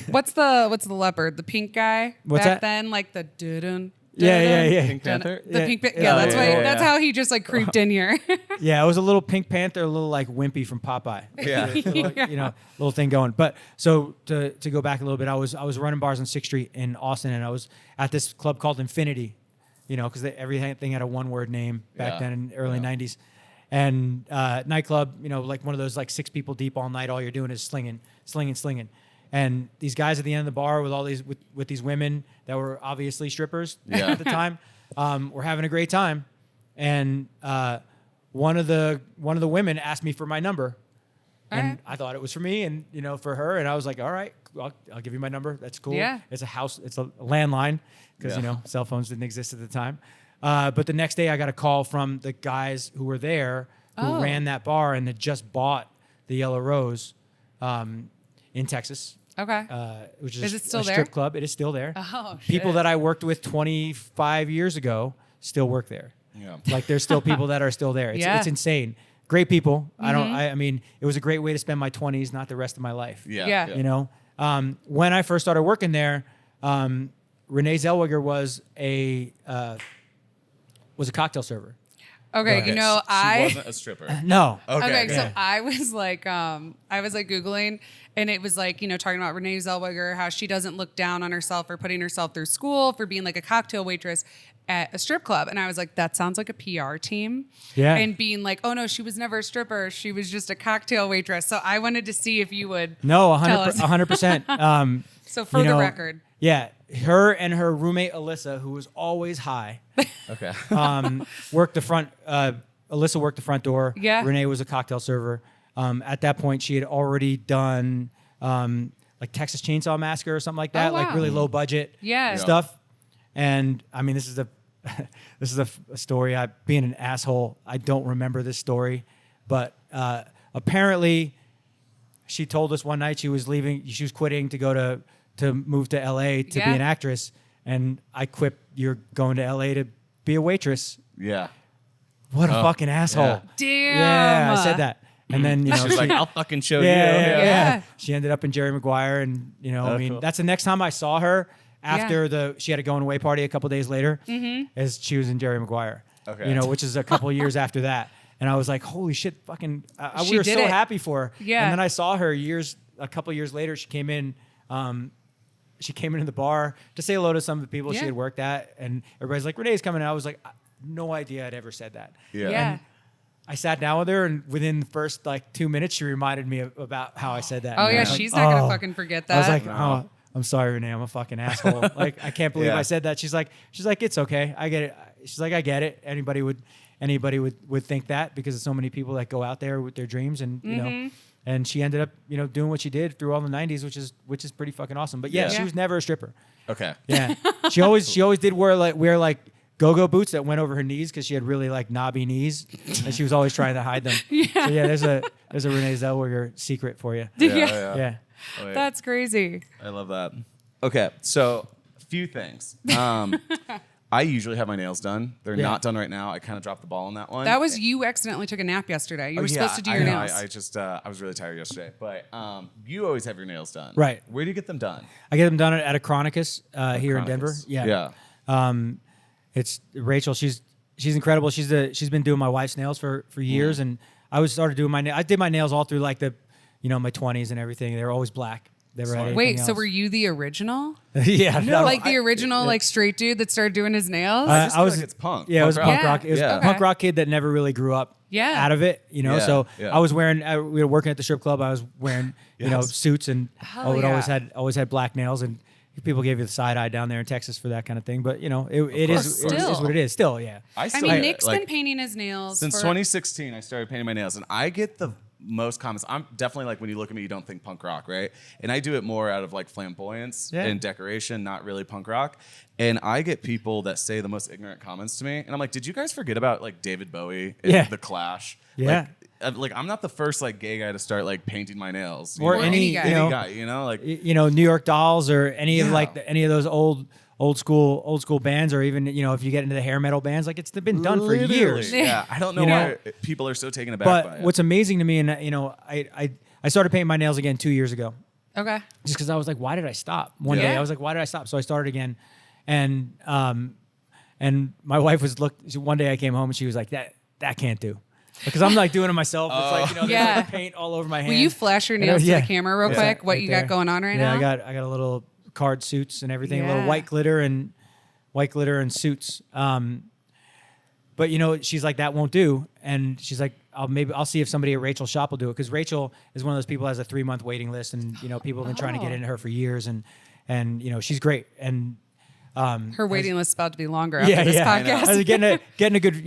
What's the leopard? The pink guy? What's back that? then, like the doo-dun. Yeah. Pink Panther? The pink that's why. That's how he just creeped in here. Yeah, it was a little Pink Panther, a little like Wimpy from Popeye. Yeah. Little thing going. But so to go back a little bit, I was running bars on 6th Street in Austin, and I was at this club called Infinity, because everything had a one-word name back then in the early 90s. And nightclub, like one of those 6 people deep all night, all you're doing is slinging. And these guys at the end of the bar with all these with these women that were obviously strippers at the time, were having a great time. And one of the women asked me for my number, and I thought it was for me and for her. And I was like, all right, I'll give you my number. That's cool. Yeah. It's a house. It's a landline because, cell phones didn't exist at the time. But the next day I got a call from the guys who were there who ran that bar and had just bought the Yellow Rose in Texas. Okay. Which Is is it still a there? strip club. It is still there. Oh, shit. People that I worked with 25 years ago still work there. Yeah. Like there's still people that are still there. It's insane. Great people. I mean, it was a great way to spend my 20s, not the rest of my life. Yeah. You know, when I first started working there, Renee Zellweger was a cocktail server. Okay, Okay, you know, she wasn't a stripper. No. Okay, yeah. so I was like Googling, and it was like, talking about Renee Zellweger, how she doesn't look down on herself for putting herself through school, for being like a cocktail waitress at a strip club. And I was like, that sounds like a PR team. Yeah. And being like, oh no, she was never a stripper. She was just a cocktail waitress. So I wanted to see if you would No, tell us. 100%. So for the record. Yeah. Her and her roommate, Alyssa, who was always high, Okay. worked the front. Alyssa worked the front door. Yeah. Renee was a cocktail server. At that point, she had already done like Texas Chainsaw Massacre or something like that, Oh, wow. like really low budget Yeah. stuff. And I mean, this is a story. Being an asshole, I don't remember this story, but apparently, she told us one night she was leaving. She was quitting to go to move to LA to be an actress, and I quipped, "You're going to LA to be a waitress." Yeah. What a fucking asshole! yeah. Damn. Yeah, I said that, and then She's like, I'll fucking show you. Yeah. She ended up in Jerry Maguire, and I mean, cool. that's the next time I saw her after she had a going away party a couple days later, as she was in Jerry Maguire. Okay. Which is a couple of years after that, and I was like, holy shit, fucking! She We were did so it. happy for her. Yeah. And then I saw her a couple of years later. She came in. She came into the bar to say hello to some of the people she Yeah. had worked at, and everybody's like, Renee's coming. And I was like, no idea I'd ever said that. Yeah. Yeah. I sat down with her, and within the first 2 minutes, she reminded me about how I said that. Oh And I yeah, was like, she's not gonna "Oh." fucking forget that. I was like, No. oh, I'm sorry, Renee. I'm a fucking asshole. Like, I can't believe Yeah. I said that. She's like, it's okay. I get it. She's like, I get it. Anybody would think that because there's so many people that go out there with their dreams, and and she ended up doing what she did through all the 90s, which is pretty fucking awesome. But yeah, Yeah. she was never a stripper. Okay. Yeah, she always did wear go-go boots that went over her knees because she had really knobby knees, and she was always trying to hide them. So yeah, there's a Renee Zellweger secret for you. Yeah. Yeah. Oh, wait. That's crazy. I love that. Okay, so a few things. I usually have my nails done. They're Yeah. not done right now. I kind of dropped the ball on that one. That was you accidentally took a nap yesterday. You were supposed to do I your know. nails. I just I was really tired yesterday. But you always have your nails done, Right. Where do you get them done? I get them done at a Chronicus here in Denver. Chronicus. Yeah. Yeah. It's Rachel. She's incredible. She's been doing my wife's nails for years, and I started doing I did my nails all through my 20s and everything. They were always black. Never had anything Wait, so else. were you the original? Yeah, no, Like the original straight dude that started doing his nails? I just I feel was- like it's punk. Yeah, it was punk Yeah. rock. It was Yeah. a punk Okay. rock kid that never really grew up out of it, Yeah, So yeah. I was wearing. We were working at the strip club. I was wearing, Yes. suits, and I would yeah. always had black nails, and people gave you the side eye down there in Texas for that kind of thing. But it is Still. what it is. Still, yeah. I I still mean, get it. Nick's Like, been painting his nails since for 2016. I started painting my nails, and I get the most comments. I'm definitely when you look at me, you don't think punk rock, right? And I do it more out of flamboyance and decoration, not really punk rock. And I get people that say the most ignorant comments to me, and I'm like, did you guys forget about David Bowie and The Clash? Yeah. I'm not the first gay guy to start painting my nails. Or any guy. any guy, New York Dolls or any of Yeah. any of those old school bands, or even if you get into the hair metal bands, it's been done for Literally. years. Yeah, I don't know why people are so taken aback by But it. what's amazing to me, and I started painting my nails again 2 years ago, Okay. just because I was like, why did I stop? One Yeah. day I was like, why did I stop? So I started again, and my wife was one day I came home and she was like, that can't do. Because I'm doing it myself. It's there's Yeah. paint all over my hand. Will you flash your And nails yeah. to the camera real Yeah. quick? What Right you there. got going on right Yeah, now? I got a little card suits and everything, a little Yeah. white glitter and suits. But she's like, that won't do. And she's like, I'll see if somebody at Rachel's shop will do it. Because Rachel is one of those people who has a 3-month waiting list, and people have been trying to get into her for years, and she's great. And Her waiting list is about to be longer after yeah, this yeah. podcast. I was getting a good,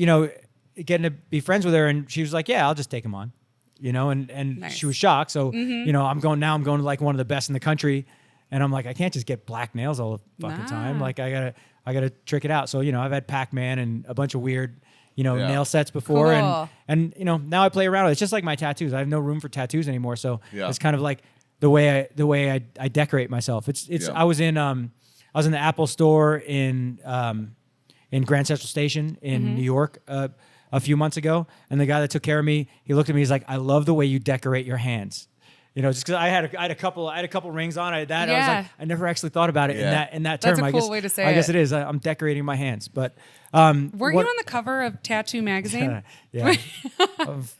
getting to be friends with her, and she was like, yeah, I'll just take them on. you know, and Nice. she was shocked. So, you know, I'm going to like one of the best in the country. And I'm like, I can't just get black nails all the fucking time. Like I gotta trick it out. So, you know, I've had Pac-Man and a bunch of weird, you know, nail sets before. Cool. And, you know, now I play around with it. It's just like my tattoos. I have no room for tattoos anymore. So it's kind of like the way I decorate myself. I was in the Apple store in Grand Central Station in New York a few months ago, and the guy that took care of me, he looked at me, he's like, I love the way you decorate your hands. You know, just because I had a couple rings on. I was like, I never actually thought about it in that term. That's a cool way to say it. I guess it is. I'm decorating my hands, but weren't you on the cover of Tattoo Magazine? Yeah.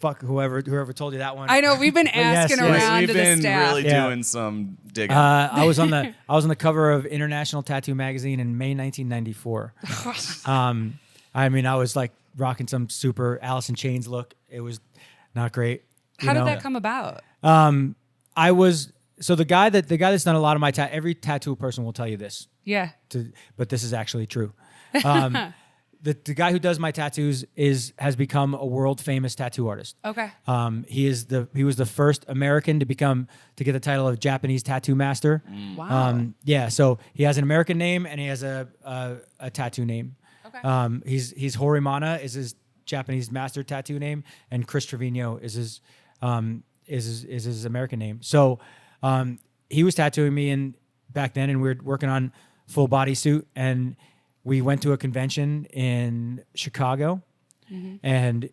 Fuck whoever told you that one. I know we've been asking around we've to the been staff. really doing some digging. I was on the cover of International Tattoo Magazine in May 1994. I mean, I was like rocking some super Alice in Chains look. It was not great. How did that come about? So the guy that's done a lot of my every tattoo person will tell you this. Yeah. But this is actually true. The guy who does my tattoos has become a world famous tattoo artist. Okay. He was the first American to get the title of Japanese tattoo master. Wow. Yeah. So he has an American name and he has a tattoo name. Okay. He's Horimana is his Japanese master tattoo name, and Chris Trevino is his American name. So he was tattooing me back then, and we were working on full body suit, and we went to a convention in Chicago, and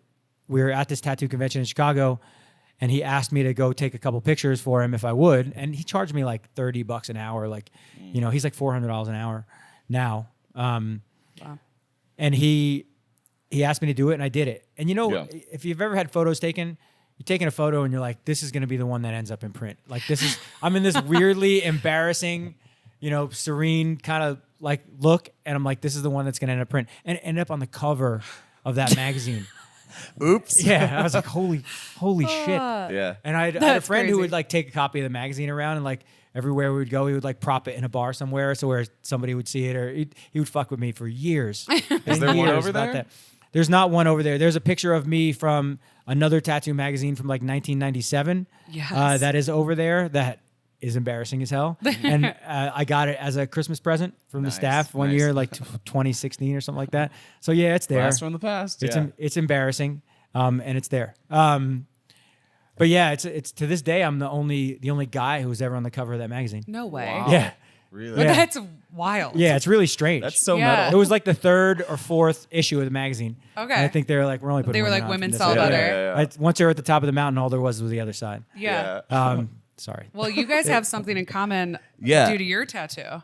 we were at this tattoo convention in Chicago, and he asked me to go take a couple pictures for him if I would, and he charged me like $30 an hour, like, you know, he's like $400 an hour now. Wow. And he asked me to do it, and I did it. And you know, if you've ever had photos taken, you're taking a photo and you're like, this is going to be the one that ends up in print. Like I'm in this weirdly embarrassing, you know, serene kind of like look. And I'm like, this is the one that's going to end up print and end up on the cover of that magazine. Oops. Yeah. I was like, holy shit. Yeah. And I had a friend who crazy. would like take a copy of the magazine around, and like everywhere we would go, he would like prop it in a bar somewhere so where somebody would see it, or he would fuck with me for years. Is there one over there? That. There's not one over there. There's a picture of me from another tattoo magazine from like 1997. Yes. That is over there. That is embarrassing as hell. And I got it as a Christmas present from the staff one year, like 2016 or something like that. So yeah, it's there. Blast from the past. It's embarrassing, and it's there. But yeah, it's to this day I'm the only guy who's ever on the cover of that magazine. No way. Wow. Yeah. Really? But Yeah. that's wild. Yeah, it's really strange. That's so Yeah. metal. It was like the third or fourth issue of the magazine. Okay. And I think they were like, we're only putting They were women like, on women from this sell side. better. Once they were at the top of the mountain, all there was the other side. Yeah. Sorry. Well, you guys have something in common Yeah. due to your tattoo.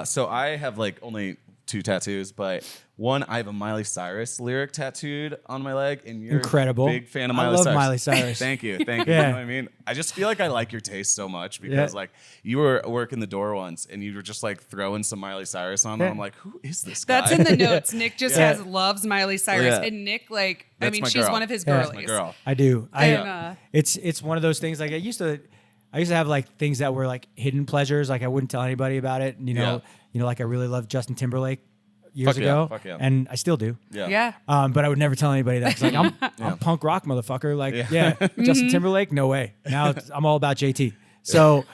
So I have like only 2 tattoos, but one, I have a Miley Cyrus lyric tattooed on my leg, and you're Incredible. a big fan of I Miley love Cyrus. Miley Cyrus. Thank you. Yeah. You know what I mean? I just feel like I like your taste so much because like you were working the door once and you were just like throwing some Miley Cyrus on, and I'm like, who is this guy? That's in the notes. Nick just loves Miley Cyrus, Yeah. and Nick like That's I mean my she's girl. one of his Yeah. girlies. That's my girl. I do. And, It's one of those things. Like I used to have like things that were like hidden pleasures. Like I wouldn't tell anybody about it. And, you know, like I really loved Justin Timberlake years ago, and I still do. Yeah. But I would never tell anybody that. 'Cause, like I'm punk rock motherfucker. Like Justin Timberlake, no way. Now I'm all about JT. So,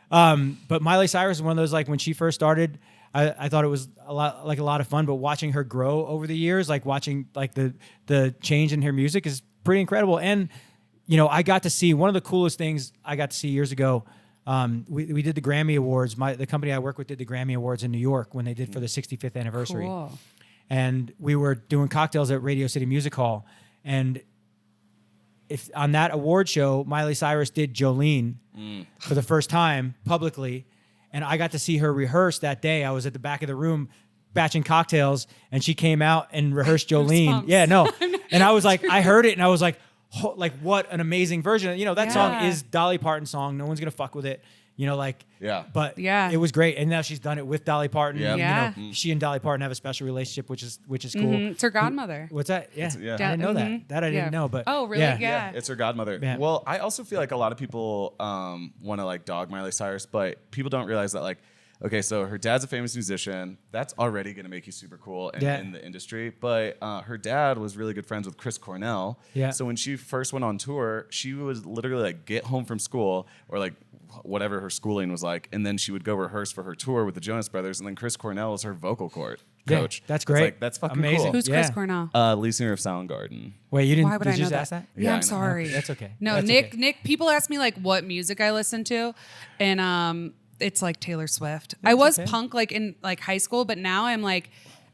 but Miley Cyrus is one of those, like when she first started, I thought it was a lot of fun. But watching her grow over the years, like watching like the change in her music is pretty incredible. And you know, I got to see one of the coolest things I got to see years ago. We did the Grammy Awards. The company I work with did the Grammy Awards in New York when they did for the 65th anniversary. Cool. And we were doing cocktails at Radio City Music Hall. And if on that award show, Miley Cyrus did Jolene for the first time publicly. And I got to see her rehearse that day. I was at the back of the room batching cocktails, and she came out and rehearsed Jolene. Goosebumps. Yeah, no. And I was like, I heard it, and I was like, what an amazing version. You know, that song is Dolly Parton's song. No one's going to fuck with it. You know, like, but it was great. And now she's done it with Dolly Parton. Yep. Yeah. You know, she and Dolly Parton have a special relationship, which is cool. It's her godmother. What's that? Yeah. Yeah. I didn't know that. That I didn't know, but Oh, really? Yeah. It's her godmother. Yeah. Well, I also feel like a lot of people want to like dog Miley Cyrus, but people don't realize that like okay, so her dad's a famous musician. That's already going to make you super cool in the industry. But her dad was really good friends with Chris Cornell. Yeah. So when she first went on tour, she would literally like get home from school or like whatever her schooling was like, and then she would go rehearse for her tour with the Jonas Brothers, and then Chris Cornell was her vocal coach. Yeah, that's great. Like, that's fucking amazing. cool. Who's Chris Cornell? Lead singer of Soundgarden. Wait, you didn't? Why would did I you know just ask that? Yeah, I I'm know. sorry. That's okay. No, That's Nick. okay. Nick. People ask me like what music I listen to, and it's like Taylor Swift. I was okay. punk like in like high school, but now I'm like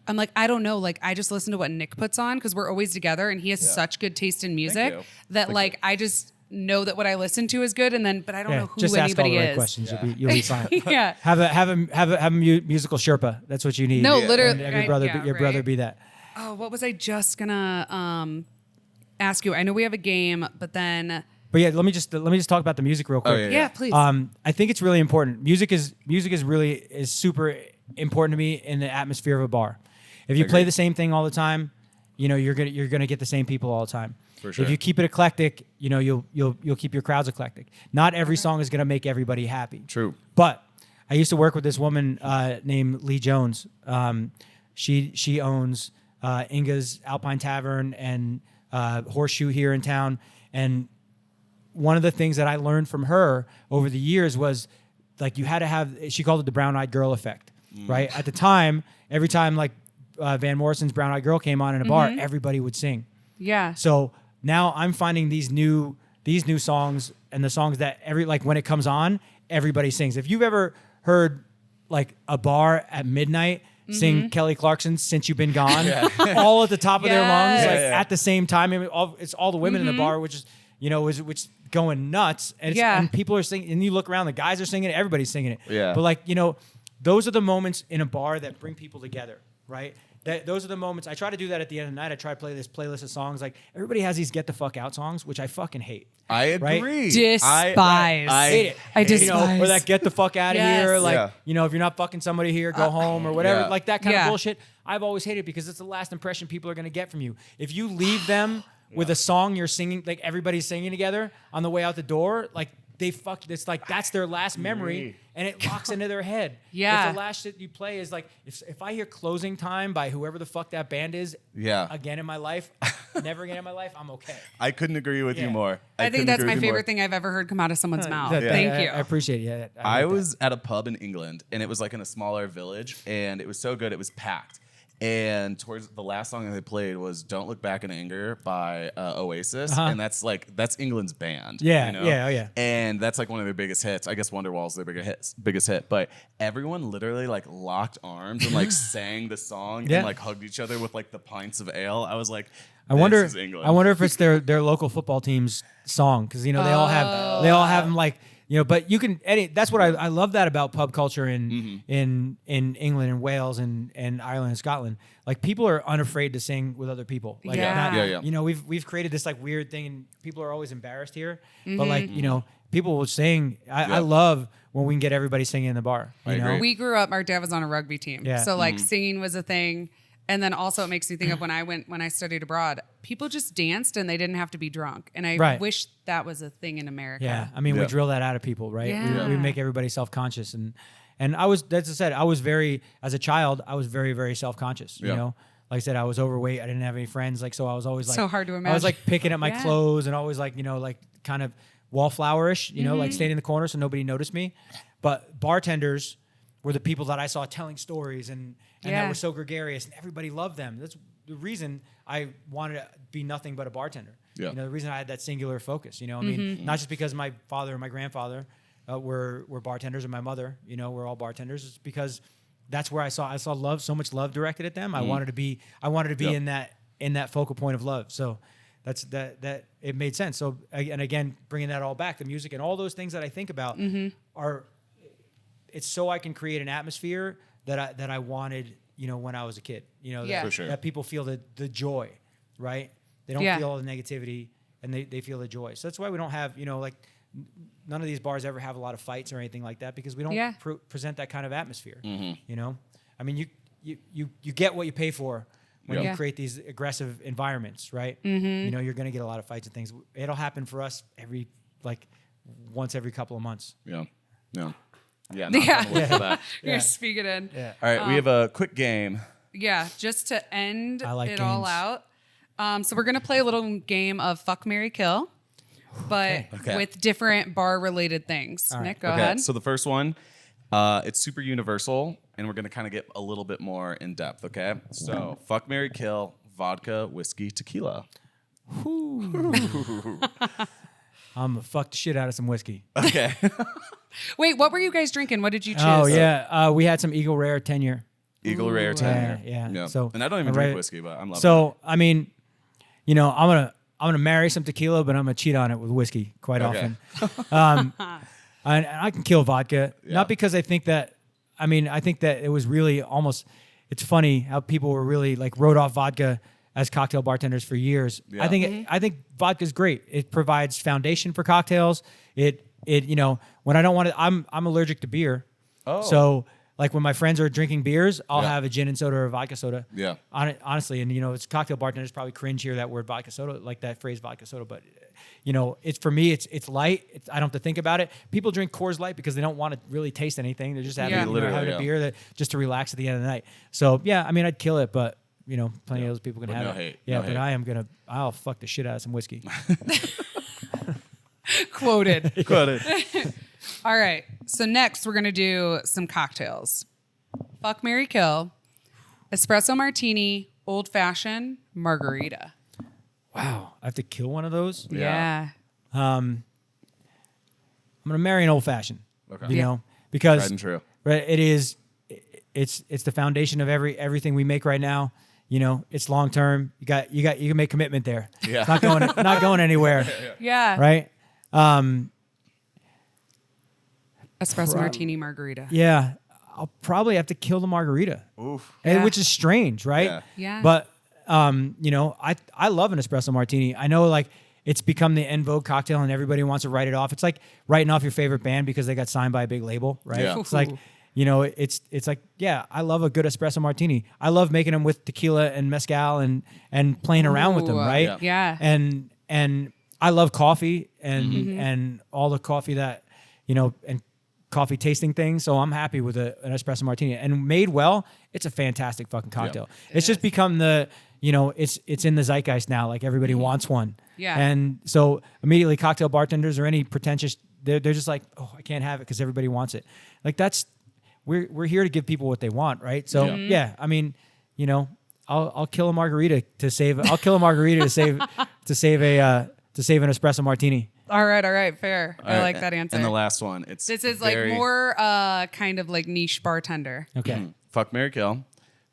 I don't know. Like I just listen to what Nick puts on because we're always together, and he has such good taste in music you. that like I just know that what I listen to is good, and then but I don't know who just ask all anybody the right is. questions. You'll be fine. Yeah. Have a musical Sherpa. That's what you need. No, literally. And have your brother right. be that. Oh, what was I just gonna ask you? I know we have a game, but then But yeah, let me just talk about the music real quick. Oh, yeah. yeah, please. I think it's really important. Music is super important to me in the atmosphere of a bar. If you play the same thing all the time, you're gonna get the same people all the time. For sure. If you keep it eclectic, you'll keep your crowds eclectic. Not every song is gonna make everybody happy. True. But I used to work with this woman named Lee Jones. She owns Inga's Alpine Tavern and Horseshoe here in town. And one of the things that I learned from her over the years was like you had to have. She called it the brown-eyed girl effect, right? At the time, every time like Van Morrison's Brown-Eyed Girl came on in a bar, everybody would sing. yeah. So now I'm finding these new songs and the songs that when it comes on, everybody sings. If you've ever heard like a bar at midnight sing Kelly Clarkson's "Since You've Been Gone," all at the top of their lungs, like at the same time, I mean, it's all the women in the bar, which is which going nuts, and and people are singing, and you look around, the guys are singing it, everybody's singing it. Yeah. But like those are the moments in a bar that bring people together, right? Those are the moments. I try to do that at the end of the night. I try to play this playlist of songs. Like everybody has these get the fuck out songs, which I fucking hate. I agree. Right? Despise. I Hate it. I despise. Or that get the fuck out of Yes. here. Like, Yeah. if you're not fucking somebody here, go home or whatever. Yeah. Like that kind of Yeah. bullshit. I've always hated it because it's the last impression people are going to get from you. If you leave them with a song you're singing, like everybody's singing together on the way out the door, like it's like that's their last memory and it locks into their head. Yeah. If the last shit you play is like, if I hear Closing Time by whoever the fuck that band is again in my life, never again in my life, I'm okay. I couldn't agree with you more. I think couldn't that's agree my with you more. favorite thing I've ever heard come out of someone's mouth. Thank Thank you. I appreciate it. Yeah, I get that. was at a pub in England, and it was like in a smaller village, and it was so good, it was packed. And towards the last song that they played was "Don't Look Back in Anger" by Oasis, and that's England's band. Yeah, yeah, oh yeah. And that's like one of their biggest hits. I guess Wonderwall's their biggest hit. But everyone literally like locked arms and like sang the song and like hugged each other with like the pints of ale. I was like, I wonder if it's their local football team's song because they all have them like. But you can. That's what I love that about pub culture in England and Wales and Ireland and Scotland. Like people are unafraid to sing with other people. Like we've created this like weird thing, and people are always embarrassed here. But like people will sing. I love when we can get everybody singing in the bar. You know? We grew up. Our dad was on a rugby team, so like singing was a thing. And then also it makes me think of when I studied abroad, people just danced and they didn't have to be drunk. And I wish that was a thing in America. Yeah, I mean we drill that out of people, right? Yeah. We make everybody self-conscious, and I was, as I said, as a child, I was very, very self-conscious. You know, like I said, I was overweight. I didn't have any friends, like so I was always like so hard to imagine. I was like picking at my clothes and always like like kind of wallflowerish, like staying in the corner so nobody noticed me. But bartenders were the people that I saw telling stories and that were so gregarious, and everybody loved them. That's the reason I wanted to be nothing but a bartender. Yeah. The reason I had that singular focus. I mean, not just because my father and my grandfather were bartenders and my mother, were all bartenders. It's because that's where I saw love, so much love directed at them. I wanted to be in that focal point of love. So that's that it made sense. So and again, bringing that all back, the music and all those things that I think about are. It's so I can create an atmosphere that I wanted, when I was a kid. For sure. That people feel the joy, right? They don't feel all the negativity, and they feel the joy. So that's why we don't have, like, none of these bars ever have a lot of fights or anything like that because we don't present that kind of atmosphere. I mean, you get what you pay for when you create these aggressive environments, right? You're going to get a lot of fights and things. It'll happen for us once every couple of months. Yeah. Yeah, knock on wood for that. You're speaking in. Yeah. All right, we have a quick game. Yeah, just to end like it all games. out. So we're gonna play a little game of Fuck, Marry, Kill, but Okay. with different bar-related things. right. Nick, go Okay, ahead. so the first one, it's super universal, and we're gonna kind of get a little bit more in depth. Okay, so fuck, marry, kill, vodka, whiskey, tequila. I'm gonna fuck the shit out of some whiskey. Okay. Wait, what were you guys drinking? What did you choose? Oh yeah, we had some Eagle Rare 10-year. Eagle Rare 10 Yeah, year. yeah. So and I don't even right- drink whiskey, but I'm loving it. So I mean, you know, I'm gonna marry some tequila, but I'm gonna cheat on it with whiskey quite Okay. often. And I can kill vodka, Yeah. not because I think that. I mean, I think that it was really almost. It's funny how people were really like wrote off vodka as cocktail bartenders for years. Yeah. I think vodka's great. It provides foundation for cocktails. It you know, when I don't want to, I'm allergic to beer. Oh. So like when my friends are drinking beers, I'll Yeah. have a gin and soda or a vodka soda. Yeah. Honestly, and you know, it's cocktail bartenders probably cringe hear that word vodka soda, like that phrase vodka soda, but you know, it's for me, it's light. I don't have to think about it. People drink Coors Light because they don't want to really taste anything. They're just having, Yeah. you know, Literally, having yeah. a beer that just to relax at the end of the night. So yeah, I mean, I'd kill it, but you know, plenty of those people can But have no it. hate, Yeah, no but hate. I'll fuck the shit out of some whiskey. Quoted. Quoted. All right. So next we're gonna do some cocktails. Fuck, marry, kill. Espresso martini, old fashioned, margarita. Wow, I have to kill one of those. Yeah. I'm gonna marry an old fashioned. Okay. You Yeah. know, because Tried and true. right, it's the foundation of everything we make right now. You know, it's long term. You can make commitment there. Yeah. It's not going anywhere. Yeah. Right. Espresso martini, margarita. Yeah. I'll probably have to kill the margarita. Oof. Yeah. Which is strange, right? Yeah. Yeah. But you know, I love an espresso martini. I know like it's become the en vogue cocktail and everybody wants to write it off. It's like writing off your favorite band because they got signed by a big label, right? Yeah. It's like, you know, it's like, yeah, I love a good espresso martini. I love making them with tequila and mezcal and playing around with them, Ooh, right? yeah. And I love coffee and all the coffee that, you know, and coffee tasting things. So I'm happy with an espresso martini. And made well, it's a fantastic fucking cocktail. It's just become the, you know, it's in the zeitgeist now. Like everybody wants one. Yeah. And so immediately cocktail bartenders or any pretentious, they're just like, oh, I can't have it because everybody wants it. Like we're here to give people what they want, right? So yeah, I mean, you know, I'll kill a margarita to save. I'll kill a margarita to save an espresso martini. All right, fair. All I right, like that answer. And the last one. This This is like more kind of like niche bartender. Okay. Fuck, marry, kill,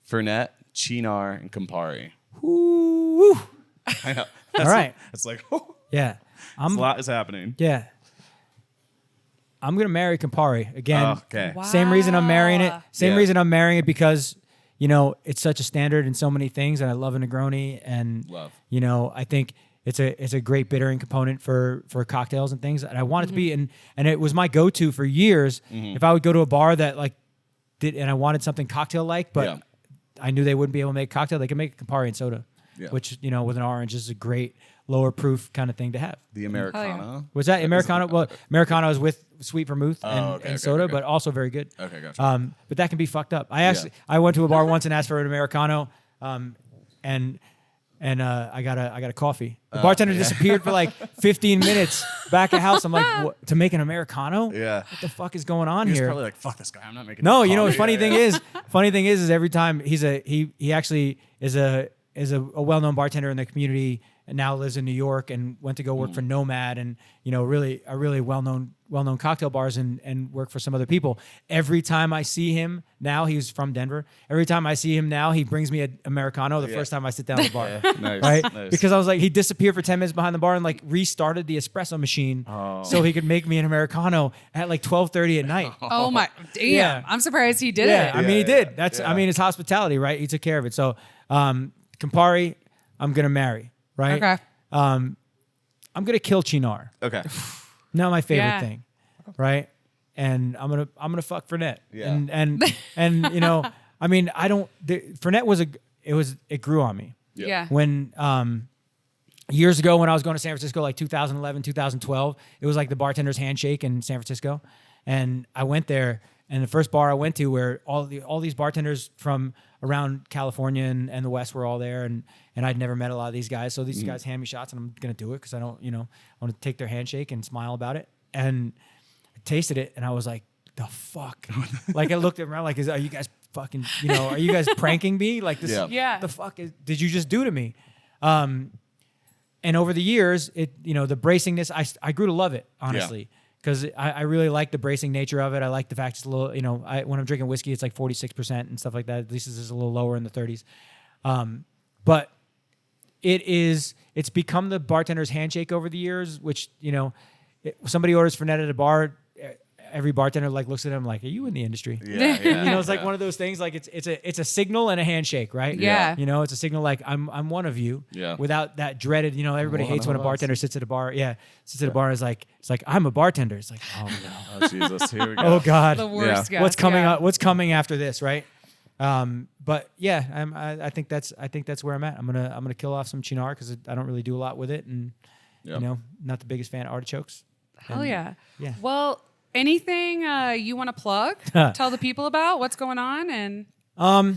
Fernet, Chinar, and Campari. Ooh. I know. All right. It's like, Yeah. a lot is happening. Yeah. I'm gonna marry Campari again. Oh, okay. Wow. Same reason I'm marrying it. Same Yeah. reason I'm marrying it because you know it's such a standard in so many things, and I love a Negroni, and Love. you know I think it's a great bittering component for cocktails and things, and I want it to be and it was my go-to for years. If I would go to a bar that like did and I wanted something cocktail like, but Yeah. I knew they wouldn't be able to make a cocktail, they could make a Campari and soda, Yeah. which you know with an orange is a great lower proof kind of thing to have. The Americana. Was that Americano? Well, Americano is with sweet vermouth okay, and soda, okay. but also very good. Okay, gotcha. But that can be fucked up. I went to a bar once and asked for an Americano, and I got a coffee. The bartender disappeared for like 15 minutes back at house. I'm like, what, to make an Americano? Yeah. What the fuck is going on He was here? probably like, fuck this guy. I'm not making No, this you know, coffee. funny Yeah, thing is every time he actually is a well-known bartender in the community and now lives in New York and went to go work for Nomad and you know really well-known cocktail bars and work for some other people. Every time I see him now, he's from Denver. Every time I see him now, he brings me an Americano the first time I sit down at the bar. Nice. Right? Nice. Because I was like, he disappeared for 10 minutes behind the bar and like restarted the espresso machine so he could make me an Americano at like 12:30 at night. Oh my damn. Yeah. I'm surprised he did Yeah, it. I mean, he did. That's, yeah. I mean, it's hospitality, right? He took care of it. So, Campari, I'm gonna marry, right? Okay. I'm gonna kill Chinar. Okay. Not my favorite Yeah. thing, right? And I'm gonna fuck Fernet. Yeah. And you know, I mean, Fernet it grew on me Yeah. when years ago when I was going to San Francisco, like 2011, 2012, it was like the bartender's handshake in San Francisco. And I went there, and the first bar I went to where all these bartenders from around California and the West were all there, and I'd never met a lot of these guys. So these guys hand me shots, and I'm gonna do it because I don't, I want to take their handshake and smile about it. And I tasted it, and I was like, the fuck? Like I looked around, like, are you guys fucking, are you guys pranking me? Like this, the fuck did you just do to me? And over the years, the bracingness, I grew to love it, honestly. Because I really like the bracing nature of it. I like the fact it's a little, when I'm drinking whiskey, it's like 46% and stuff like that. At least this is a little lower in the 30s. But it's become the bartender's handshake over the years, which, somebody orders Fernet at a bar, every bartender looks at him like, are you in the industry? Yeah. It's like one of those things, like it's a signal and a handshake, right? Yeah. It's a signal like I'm one of you. Yeah. Without that dreaded, everybody hates when a bartender sits at a bar. Yeah. Sits at a bar and is like, it's like, I'm a bartender. It's like, oh no. Oh Jesus, here we go. Oh God. The worst guest. What's coming up? What's coming after this, right? But yeah, I think that's where I'm at. I'm gonna kill off some Chinar because I don't really do a lot with it, and not the biggest fan of artichokes. Hell yeah. Yeah. Well, anything you want to plug? Tell the people about what's going on, and I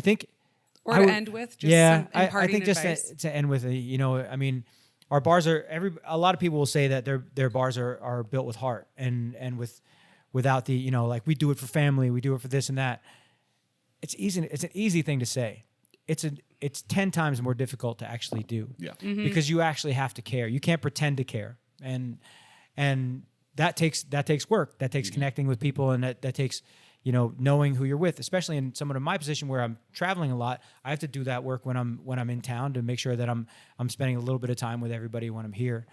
think or to end with. Just I think just to end with, our bars are a lot of people will say that their bars are built with heart and without the like, we do it for family, we do it for this and that. It's an easy thing to say. It's 10 times more difficult to actually do. Yeah. Mm-hmm. Because you actually have to care. You can't pretend to care. And that takes work. That takes connecting with people, and that takes knowing who you're with. Especially in someone in my position where I'm traveling a lot, I have to do that work when I'm in town to make sure that I'm spending a little bit of time with everybody when I'm here.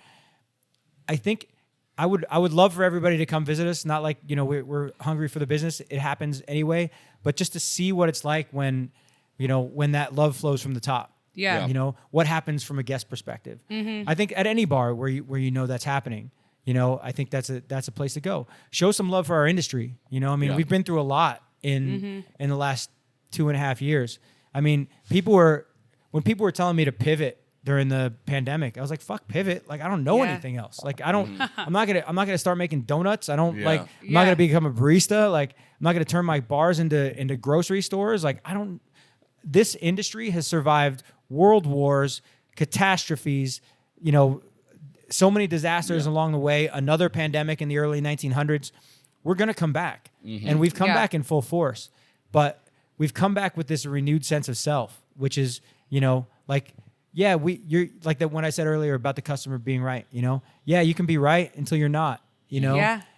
I think I would love for everybody to come visit us. Not like we're hungry for the business. It happens anyway, but just to see what it's like when that love flows from the top. Yeah. What happens from a guest perspective. Mm-hmm. I think at any bar where that's happening, I think that's a place to go. Show some love for our industry. We've been through a lot in the last 2.5 years. When people were telling me to pivot during the pandemic, I was like, fuck pivot. Like, I don't know anything else. Like, I'm not gonna start making donuts. I don't I'm not gonna become a barista. Like, I'm not gonna turn my bars into grocery stores. Like, this industry has survived world wars, catastrophes, so many disasters along the way, another pandemic in the early 1900s. We're going to come back. Mm-hmm. And we've come back in full force. But we've come back with this renewed sense of self, which is, you're like that when I said earlier about the customer being right, you can be right until you're not,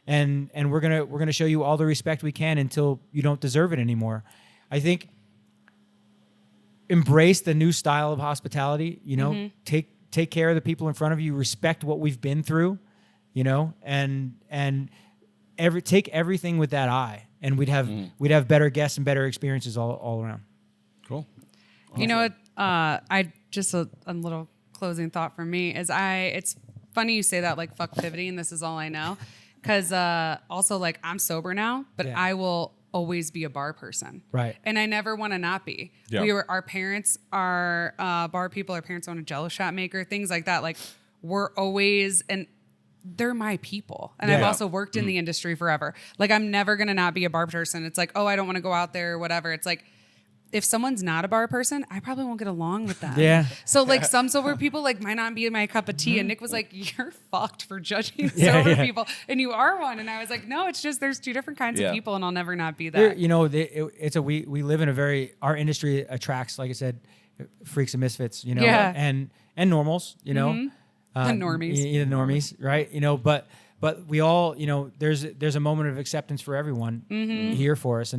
and we're going to show you all the respect we can until you don't deserve it anymore. I think embrace the new style of hospitality, take care of the people in front of you, respect what we've been through, and take everything with that eye, and we'd have better guests and better experiences all around. Cool. Awesome. You know what? I just a little closing thought for me is it's funny you say that, like, fuck pivoting, and this is all I know, because also, like, I'm sober now, but I will always be a bar person. Right. And I never want to not be. Yeah. Our parents are bar people. Our parents own a Jello shot maker, things like that. Like, we're always, and they're my people. And I've also worked in the industry forever. Like, I'm never going to not be a bar person. It's like, oh, I don't want to go out there or whatever. It's like, if someone's not a bar person, I probably won't get along with them. Yeah. So, like, some sober people, like, might not be my cup of tea. And Nick was like, you're fucked for judging sober people. And you are one. And I was like, no, it's just there's two different kinds of people, and I'll never not be that. We live in our industry attracts, like I said, freaks and misfits, and normals, The normies. The normies, right? But we all, there's a moment of acceptance for everyone here for us.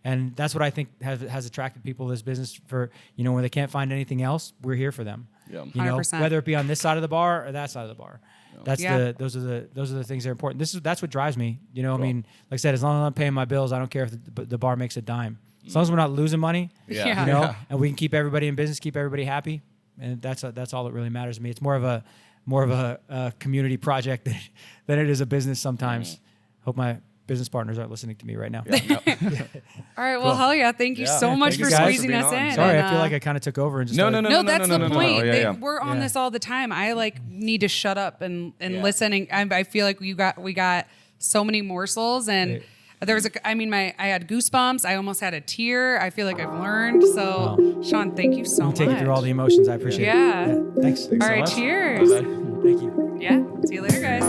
And that's what I think has attracted people to this business for, when they can't find anything else, we're here for them. Yeah. 100%. Whether it be on this side of the bar or that side of the bar. Yeah. Those are the things that are important. That's what drives me. Cool. Like I said, as long as I'm paying my bills, I don't care if the bar makes a dime. As long as we're not losing money, and we can keep everybody in business, keep everybody happy, and that's all that really matters to me. It's more of a community project than it is a business sometimes. Hope my business partners aren't listening to me right now. All right. Well, hell yeah. Thank you so much thank for you guys squeezing for being us on. in. Sorry, And, I feel like I kind of took over and just No, started- No, that's the point. Yeah. We're on Yeah. this all the time. I like need to shut up and listen. And I feel like we got so many morsels, and Right. there was I had goosebumps. I almost had a tear. I feel like I've learned. So, Sean, thank you so much. Take it through all the emotions. I appreciate Yeah. it. Yeah. Thanks. All right, much. cheers. Thank you. Yeah. See you later, guys.